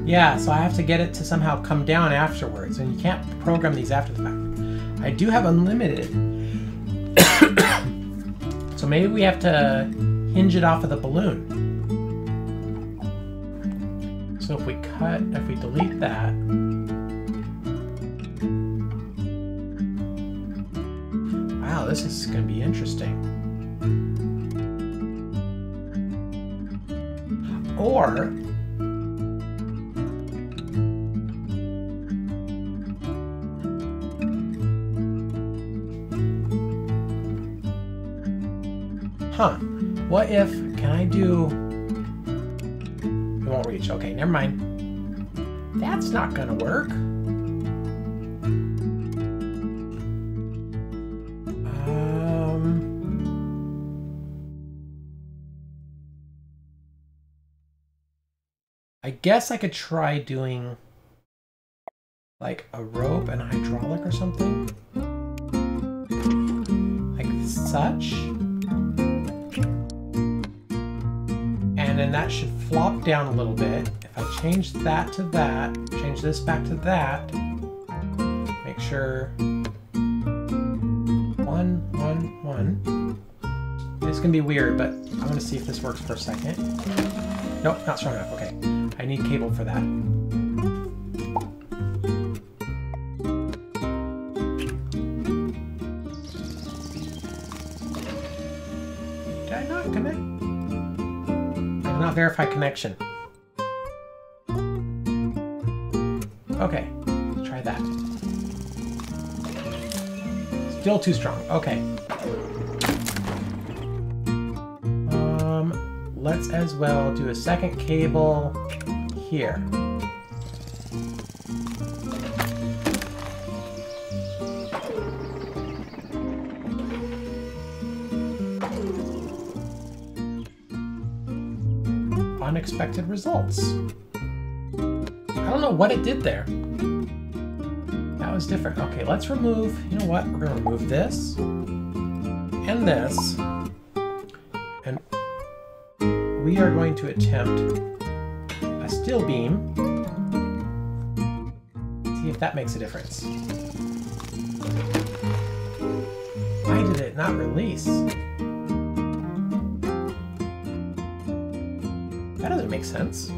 Yeah, so I have to get it to somehow come down afterwards, and you can't program these after the fact. I do have unlimited. So maybe we have to hinge it off of the balloon. So if we delete that, wow, this is going to be interesting. Or what if, can I do, it won't reach, okay, never mind. That's not gonna work. I guess I could try doing like a rope and a hydraulic or something. Like such. And then that should flop down a little bit. If I change that to that, change this back to that, make sure 1, 1, 1. It's gonna be weird, but I'm gonna see if this works for a second. Nope, not strong enough, okay. I need cable for that. Did I not connect? I did not verify connection. Okay, let's try that. Still too strong. Okay. Let's as well do a second cable here. Unexpected results. I don't know what it did there. That was different. Okay, let's remove, you know what? We're gonna remove this and this. And we are going to attempt a steel beam. See if that makes a difference. Why did it not release? That doesn't make sense.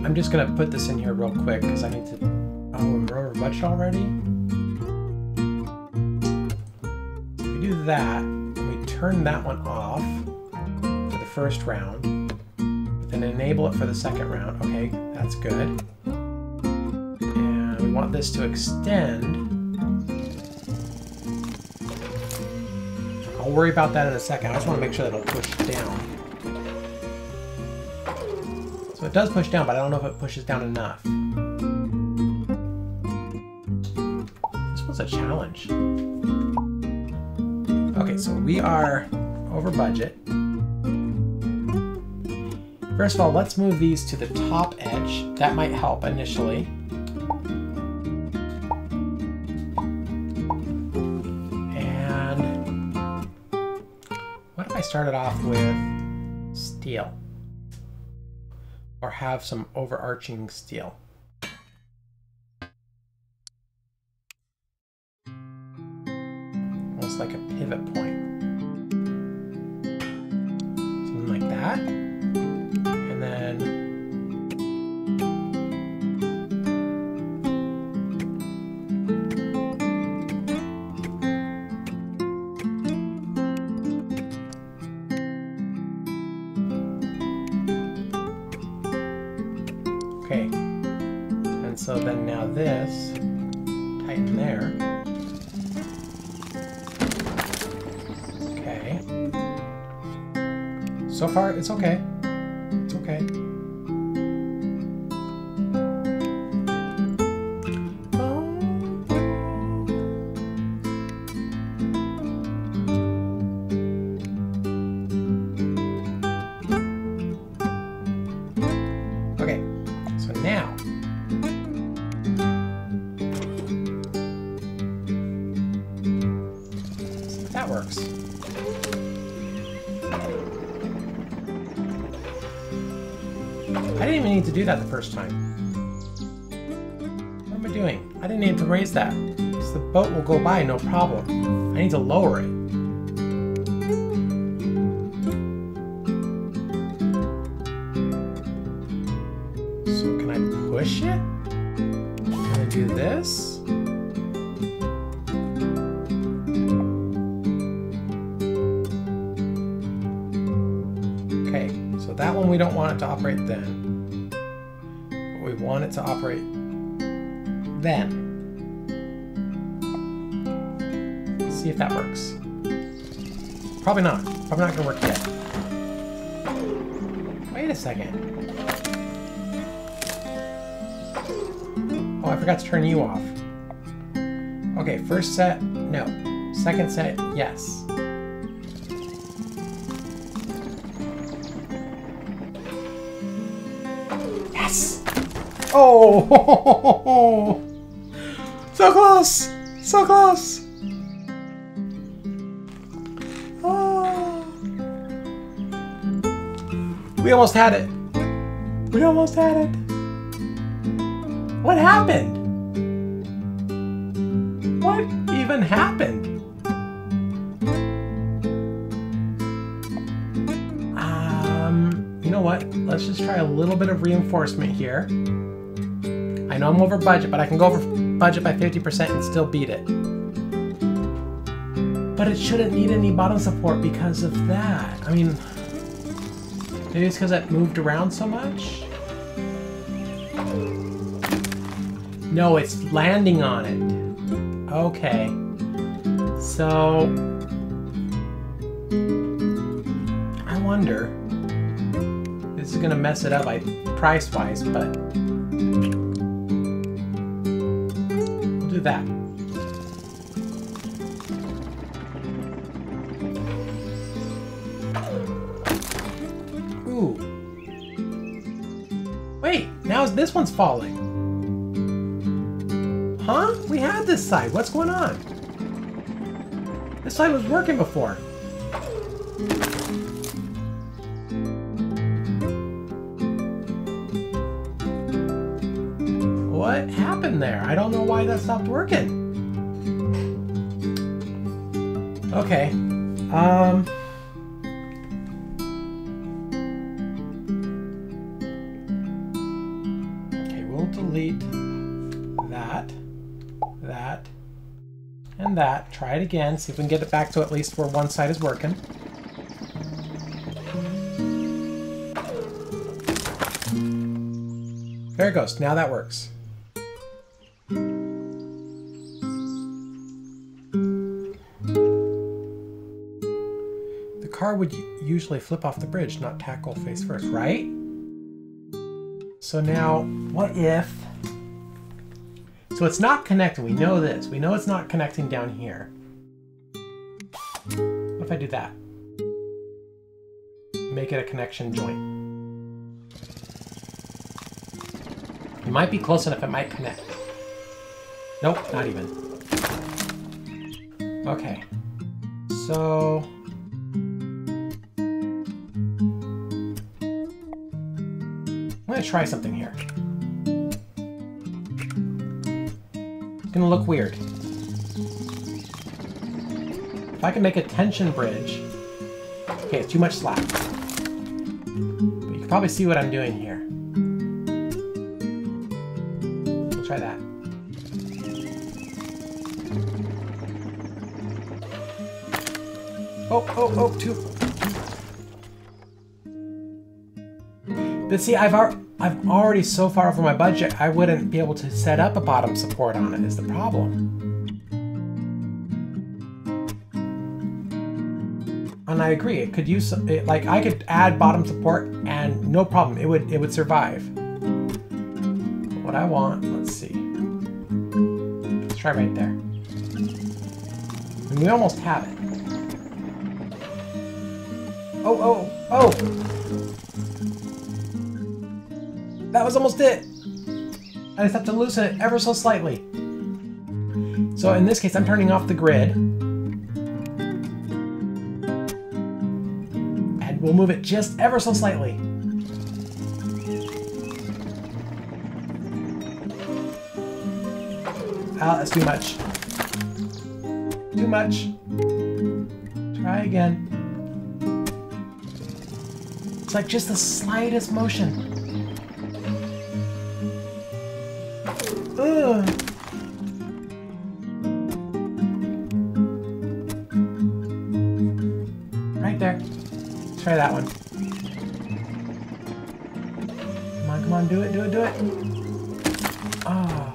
I'm just gonna put this in here real quick because I need to. Oh, we're over budget already? We do that, and we turn that one off for the first round, then enable it for the second round. Okay, that's good. And we want this to extend. I'll worry about that in a second. I just want to make sure that it'll push down. So it does push down, but I don't know if it pushes down enough. This was a challenge. Okay, so we are over budget. First of all, let's move these to the top edge. That might help initially. And what if I started off with steel? Or have some overarching steel? Almost like a pivot point. Something like that. And then okay. And so then now this, tighten there. Okay. So far, it's okay. It's okay. Okay, so now that works. I didn't even need to do that the first time. What am I doing? I didn't need to raise that. Because the boat will go by no problem. I need to lower it. So can I push it? Can I do this? Okay, so that one we don't want it to operate then. But we want it to operate then. Let's see if that works. Probably not. Probably not gonna work yet. Wait a second. Oh, I forgot to turn you off. Okay, first set, no. Second set, yes. Yes! Oh! So close! So close! Oh. We almost had it. We almost had it. What happened? What even happened? You know what? Let's just try a little bit of reinforcement here. I know I'm over budget, but I can go over budget by 50% and still beat it. But it shouldn't need any bottom support because of that. I mean, Maybe it's because it moved around so much? No, it's landing on it. Okay. So... I wonder... This is gonna mess it up price-wise, but... We'll do that. Ooh. Wait, now this one's falling. Huh? We had this side. What's going on? This side was working before. What happened there? I don't know why that stopped working. Okay. Okay, we'll delete that, and that. Try it again. See if we can get it back to at least where one side is working. There it goes. Now that works. The car would usually flip off the bridge, not tackle face first, right? So now, what if... So it's not connecting. We know this. We know it's not connecting down here. What if I do that? Make it a connection joint. It might be close enough. It might connect. Nope, not even. Okay. So... I'm going to try something here. It's going to look weird. If I can make a tension bridge... Okay, it's too much slack. But you can probably see what I'm doing here. We'll try that. Oh, two. But see, I've already so far over my budget, I wouldn't be able to set up a bottom support on it, is the problem. And I agree, it could use, like I could add bottom support and no problem, it would survive. What I want, let's see. Let's try right there. And we almost have it. Oh! That was almost it! I just have to loosen it ever so slightly. So in this case, I'm turning off the grid. And we'll move it just ever so slightly. Ah, that's too much. Too much. Try again. It's like just the slightest motion. Ugh. Right there. Let's try that one. Come on, do it. Oh,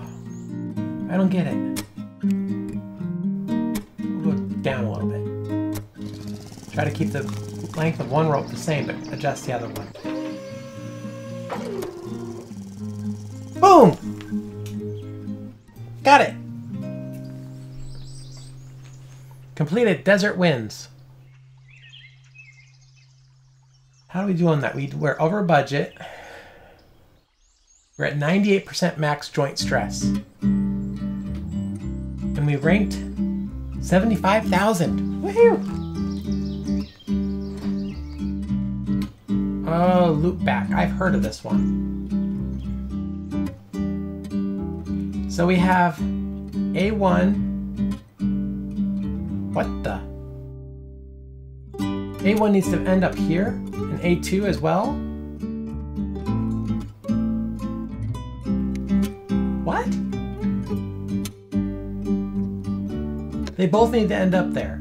I don't get it. We'll go down a little bit. Try to keep the length of one rope the same, but adjust the other one. Boom! Got it! Completed Desert Winds. How do we do on that? We're over budget. We're at 98% max joint stress. And we ranked 75,000. Woohoo! Oh, loop back. I've heard of this one. So we have A1. What the? A1 needs to end up here, and A2 as well? What? They both need to end up there.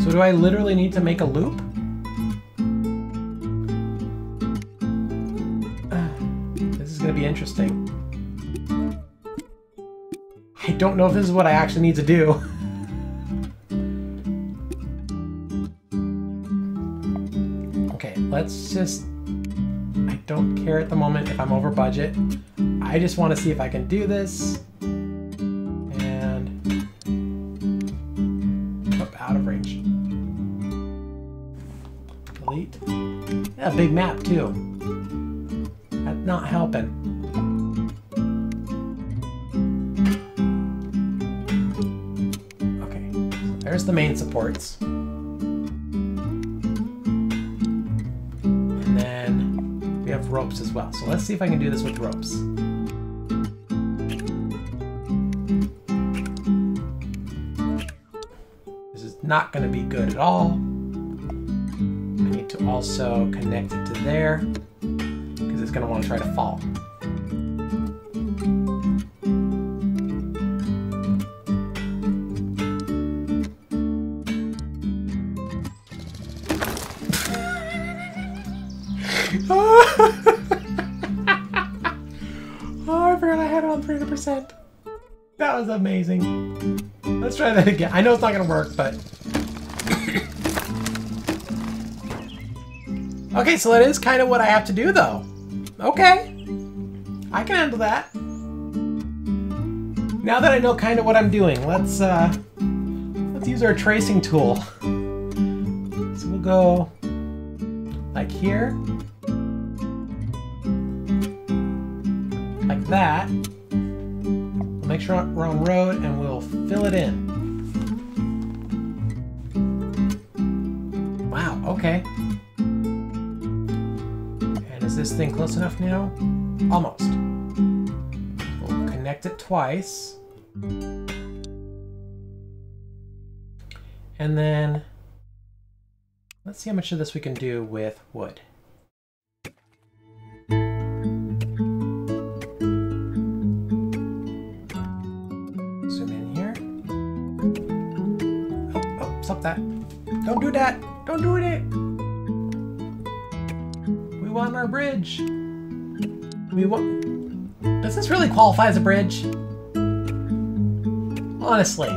So do I literally need to make a loop? be interesting. I don't know if this is what I actually need to do. Okay, let's just... I don't care at the moment if I'm over budget. I just want to see if I can do this. And... oh, out of range. Delete. Yeah, big map too. That's not helping. Okay, so there's the main supports. And then we have ropes as well. So let's see if I can do this with ropes. This is not going to be good at all. To also connect it to there because it's going to want to try to fall. Oh, I forgot I had it on 300%. That was amazing. Let's try that again. I know it's not going to work, but... okay, so that is kind of what I have to do, though. Okay. I can handle that. Now that I know kind of what I'm doing, let's use our tracing tool. So we'll go like here. Like that. We'll make sure we're on road and we'll fill it in. Wow, okay. Is this thing close enough now? Almost. We'll connect it twice. And then let's see how much of this we can do with wood. Zoom in here. Oh, stop that. Don't do that. Don't do it. We want our bridge. We want... Does this really qualify as a bridge? Honestly.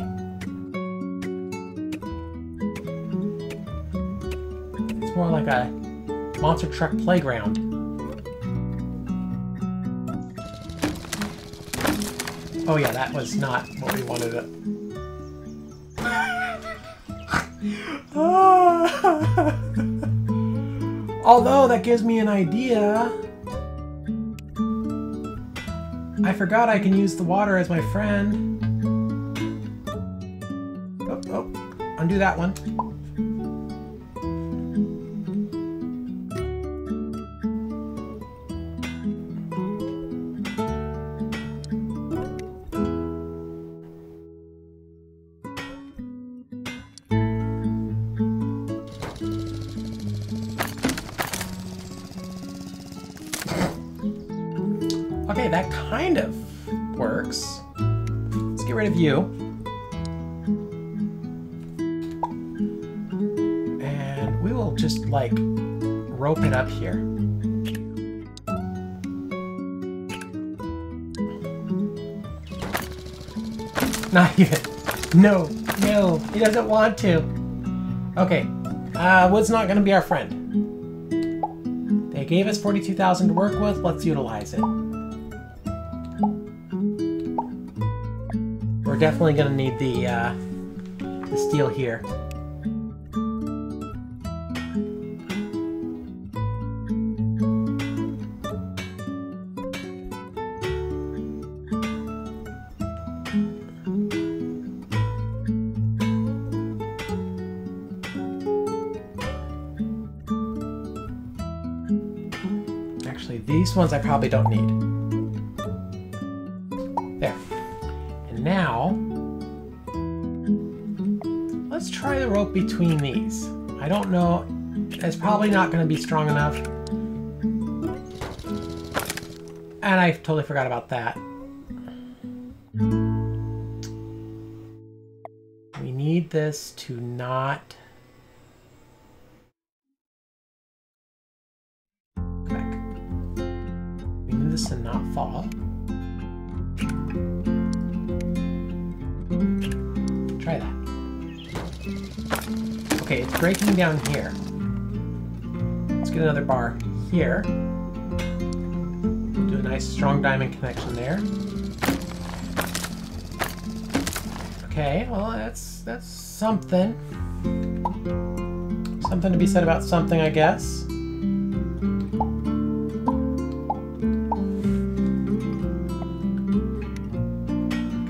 It's more like a monster truck playground. Oh yeah, that was not what we wanted to... Although that gives me an idea. I forgot I can use the water as my friend. Oh, undo that one. Okay, that kind of works. Let's get rid of you. And we will just, like, rope it up here. Not even. No, he doesn't want to. Okay, wood's not gonna be our friend. They gave us 42,000 to work with, let's utilize it. We're definitely gonna need the steel here. Actually, these ones I probably don't need. There. And now, let's try the rope between these. I don't know, it's probably not going to be strong enough. And I totally forgot about that. We need this to not... We bend this and not fall. Try that. Okay, it's breaking down here. Let's get another bar here. Do a nice strong diamond connection there. Okay, well that's something. Something to be said about something, I guess.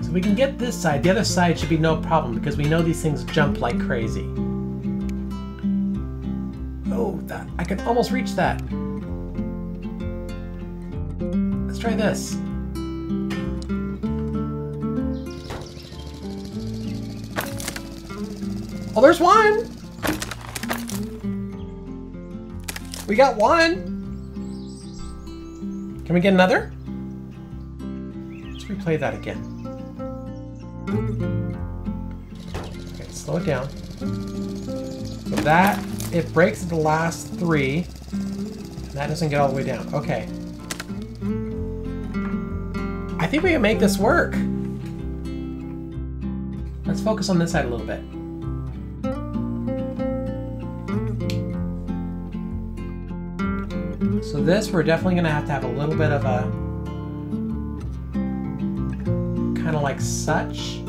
So we can get this side. The other side should be no problem because we know these things jump like crazy. Oh, I can almost reach that. Let's try this. Oh, there's one! We got one! Can we get another? Let's replay that again. Okay, slow it down. So that, it breaks at the last three. And that doesn't get all the way down. Okay. I think we can make this work. Let's focus on this side a little bit. So this, we're definitely going to have a little bit of a kind of like such.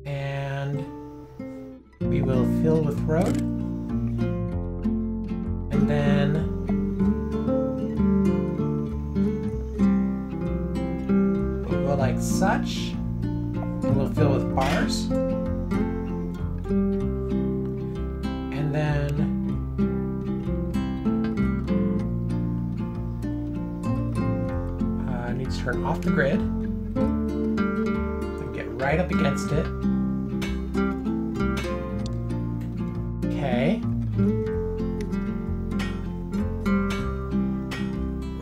And we will fill with road. And then we'll go like such. And we'll fill with bars. And then turn off the grid and get right up against it. Okay.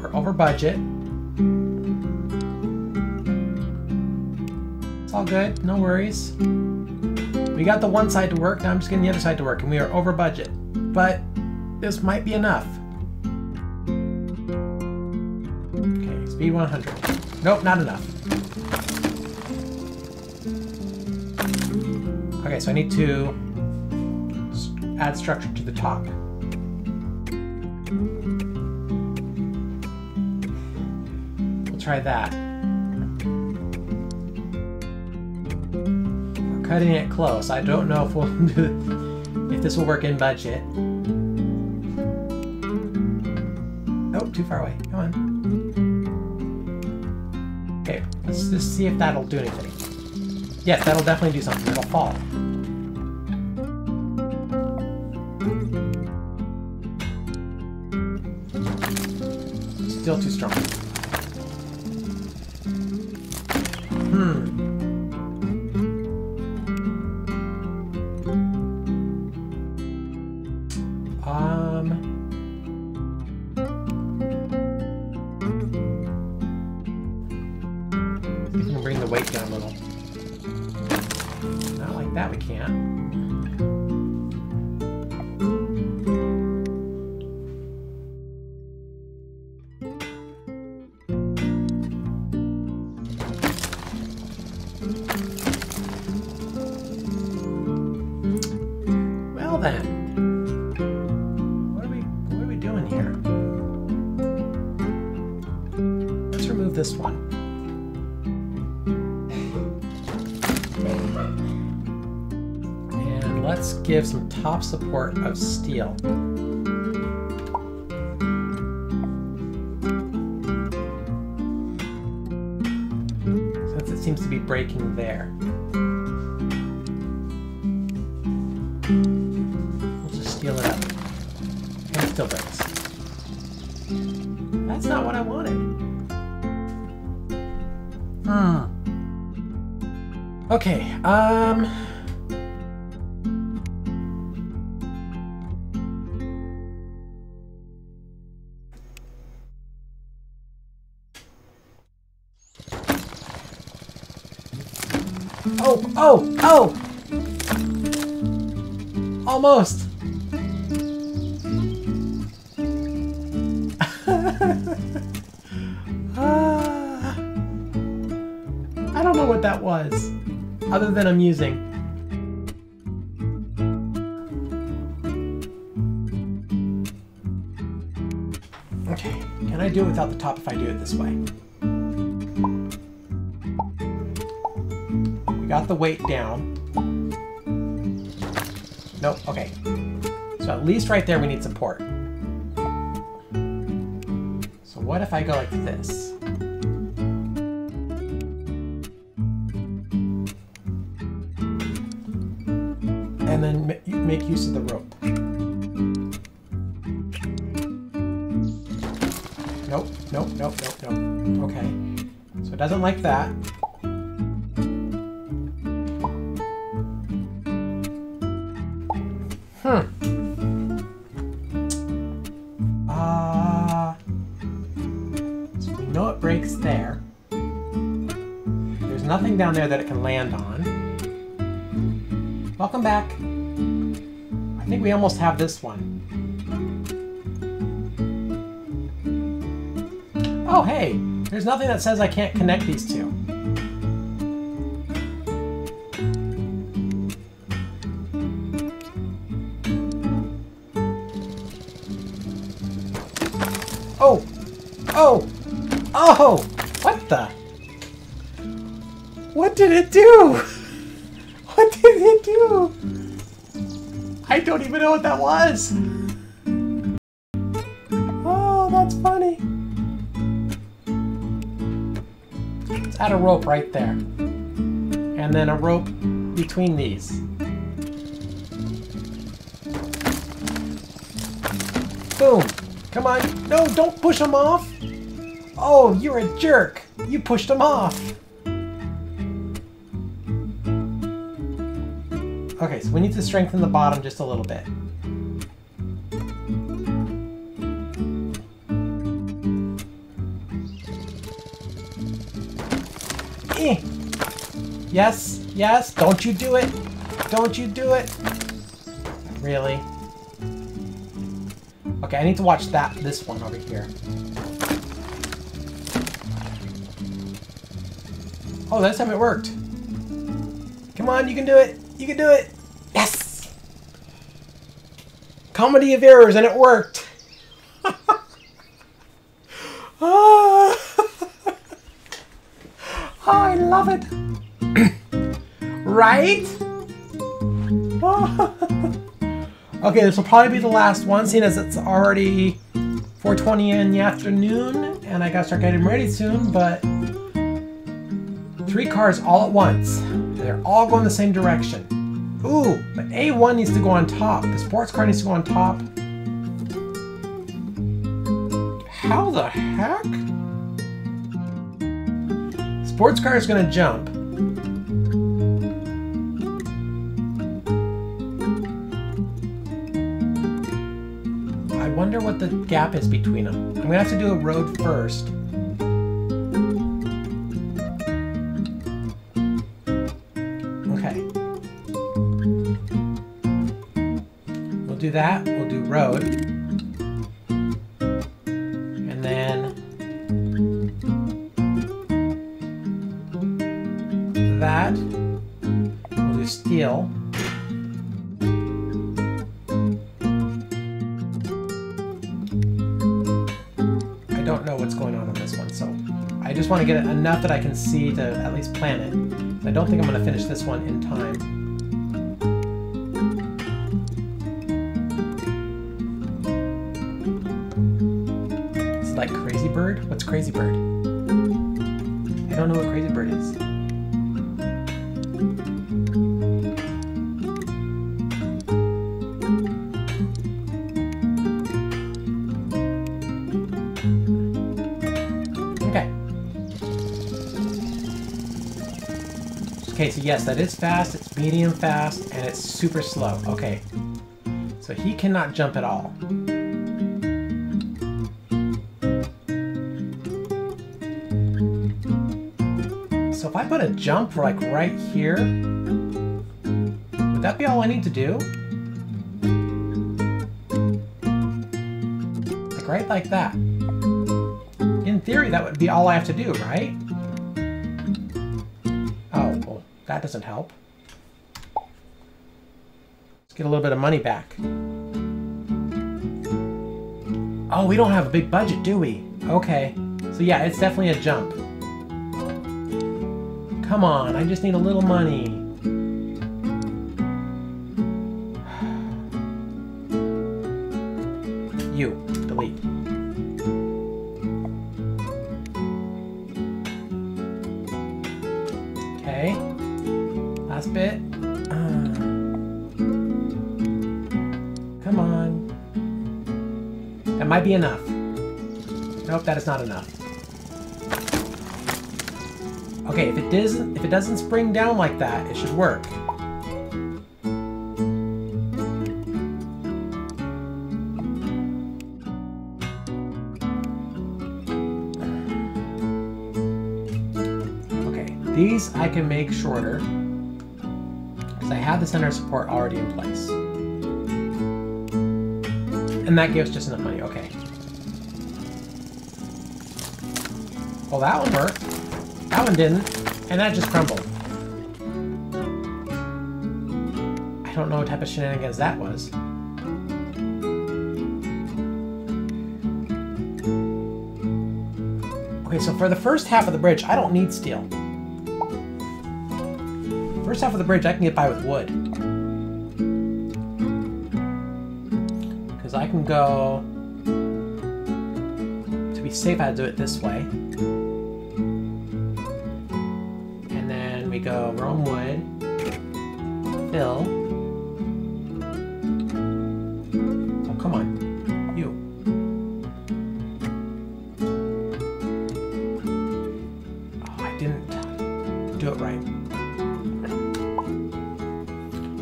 We're over budget. It's all good, no worries. We got the one side to work, now I'm just getting the other side to work, and we are over budget. But this might be enough. Okay, speed 100. Nope, not enough. Okay, so I need to add structure to the top. We'll try that. We're cutting it close. I don't know if we'll do if this will work in budget. Oh, too far away. Come on. Okay, let's just see if that'll do anything. Yes, that'll definitely do something. It'll fall. Still too strong. We can bring the weight down a little. Not like that, we can't. Well then, what are we doing here? Let's remove this one. And let's give some top support of steel. Since it seems to be breaking there. Steel it up. And it still breaks. That's not what I wanted. Okay, Oh! Almost! I don't know what that was, other than amusing. Okay, can I do it without the top if I do it this way? We got the weight down. Nope, okay. So at least right there we need support. So what if I go like this? And then make use of the rope. Nope, nope, nope, nope, nope. Okay. So it doesn't like that. So we know it breaks there. There's nothing down there that it can land on. Welcome back. I think we almost have this one. Oh, hey! There's nothing that says I can't connect these two. Oh! Oh! Oh! What the? What did it do? What did it do? I don't even know what that was. Oh, that's funny. Let's add a rope right there. And then a rope between these. Boom. Come on. No, don't push them off. Oh, you're a jerk. You pushed them off. Okay, so we need to strengthen the bottom just a little bit. Yes, yes, don't you do it. Don't you do it. Really? Okay, I need to watch this one over here. Oh, that's how it worked. Come on, you can do it. You can do it. Yes! Comedy of errors, and it worked. Oh, I love it. Right? Okay, this will probably be the last one, seeing as it's already 4:20 in the afternoon, and I gotta start getting ready soon, but 3 cars all at once. They're all going the same direction. Ooh, but A1 needs to go on top. The sports car needs to go on top. How the heck? Sports car is gonna jump. I wonder what the gap is between them. I'm gonna have to do a road first. Okay. We'll do that. We'll do road. And then that. We'll do steel. I don't know what's going on this one, so I just want to get it enough that I can see to at least plan it. I don't think I'm going to finish this one in time. It's like Crazy Bird? What's Crazy Bird? I don't know what Crazy Bird is. Okay, so yes, that is fast, it's medium fast, and it's super slow. Okay, so he cannot jump at all. So if I put a jump like right here, would that be all I need to do? Like right like that. in theory, that would be all I have to do, right? Oh, well, that doesn't help. Let's get a little bit of money back. Oh, we don't have a big budget, do we? Okay. So yeah, it's definitely a jump. Come on, I just need a little money. You, delete. Okay. Last bit. Come on. That might be enough. Nope, that is not enough. Okay, if it doesn't spring down like that, it should work. Okay, these I can make shorter because I have the center of support already in place. And that gives just enough money, okay. Well, that one worked. That one didn't, and that just crumbled. I don't know what type of shenanigans that was. Okay, so for the first half of the bridge, I don't need steel. First half of the bridge, I can get by with wood. Because I can go... To be safe, I do it this way. We go Rome wood, fill. Oh, come on, you. Oh, I didn't do it right.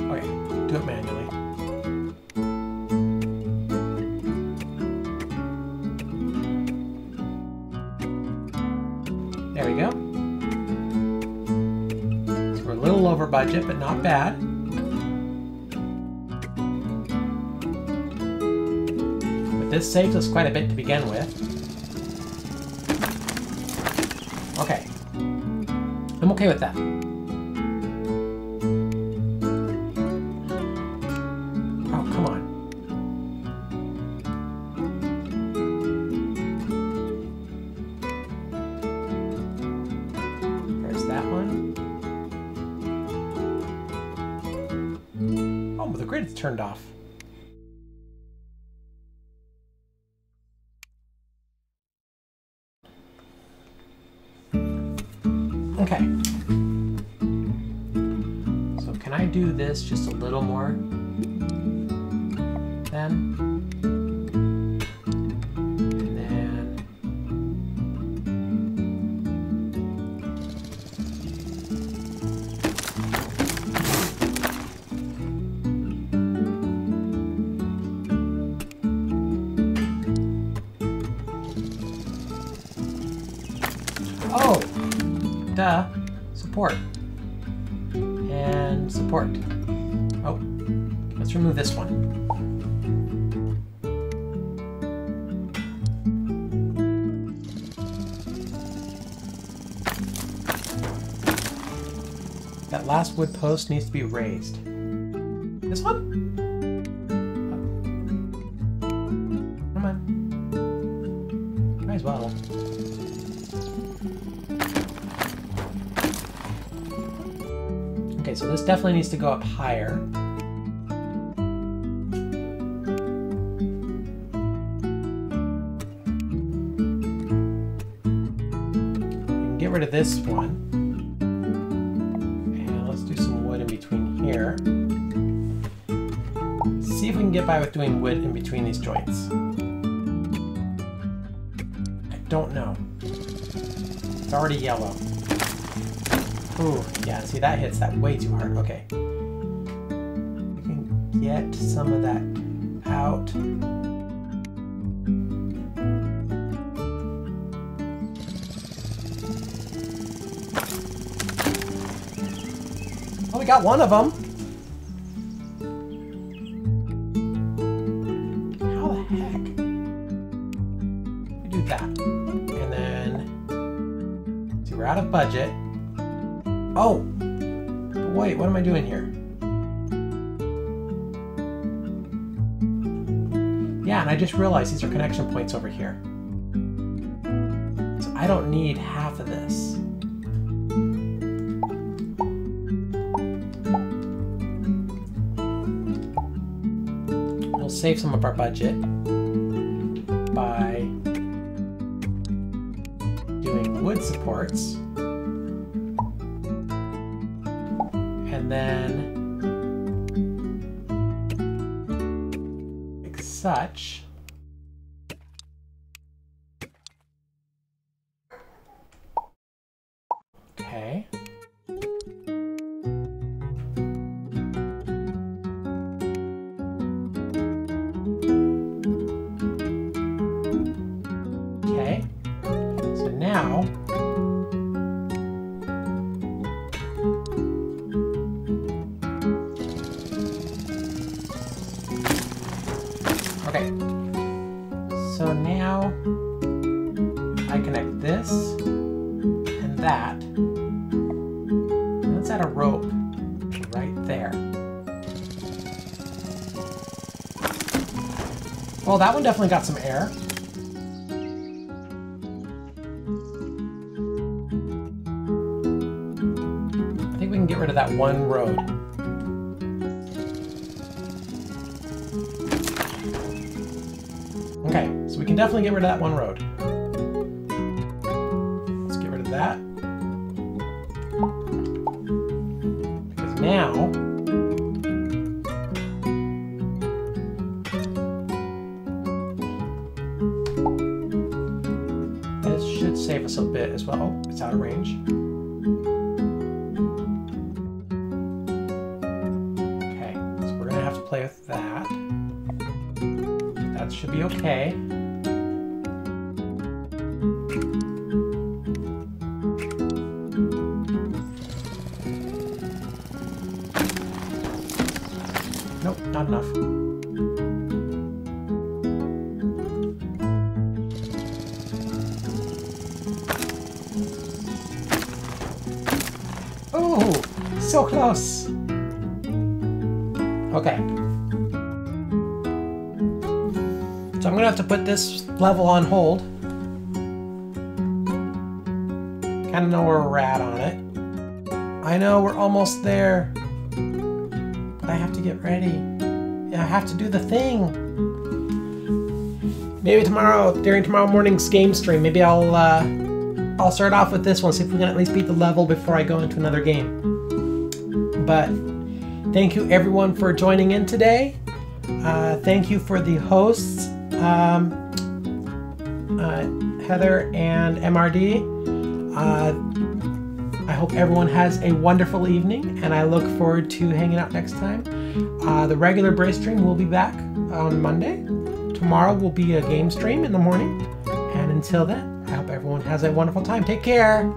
Okay, do it manually. There we go. A little over budget, but not bad. But this saves us quite a bit to begin with. Okay. I'm okay with that. Oh, come on. There's that one. Oh, the grid's turned off. Okay. So can I do this just a little more then? And then... Oh! Duh. Support. And support. Oh. Let's remove this one. That last wood post needs to be raised. This one? Come on. Might as well. Okay, so this definitely needs to go up higher. Get rid of this one. And let's do some wood in between here. See if we can get by with doing wood in between these joints. I don't know. It's already yellow. Ooh, yeah, see that hits that way too hard. Okay. We can get some of that out. Oh, we got one of them. How the heck? We do that. And then budget. Oh, wait, what am I doing here? Yeah, and I just realized these are connection points over here. So I don't need half of this. We'll save some of our budget by doing wood supports. And then like such. Okay. Okay. So now okay, so now I connect this and that. And let's add a rope right there. Well, that one definitely got some air. I think we can get rid of that one road. Okay, so we can definitely get rid of that one road. Let's get rid of that. Because now this should save us a bit as well. Oh, it's out of range. Okay, so we're gonna have to play with that. That should be okay. Nope, not enough. Oh, so close. Okay. So I'm gonna have to put this level on hold. Kind of know where we're at on it. I know we're almost there, but I have to get ready. Yeah, I have to do the thing. Maybe tomorrow, during tomorrow morning's game stream, maybe I'll start off with this one, see if we can at least beat the level before I go into another game. But thank you everyone for joining in today. Thank you for the hosts, Heather and MRD. I hope everyone has a wonderful evening, and I look forward to hanging out next time. The regular Brace stream will be back on Monday. Tomorrow will be a game stream in the morning. And until then, I hope everyone has a wonderful time. Take care.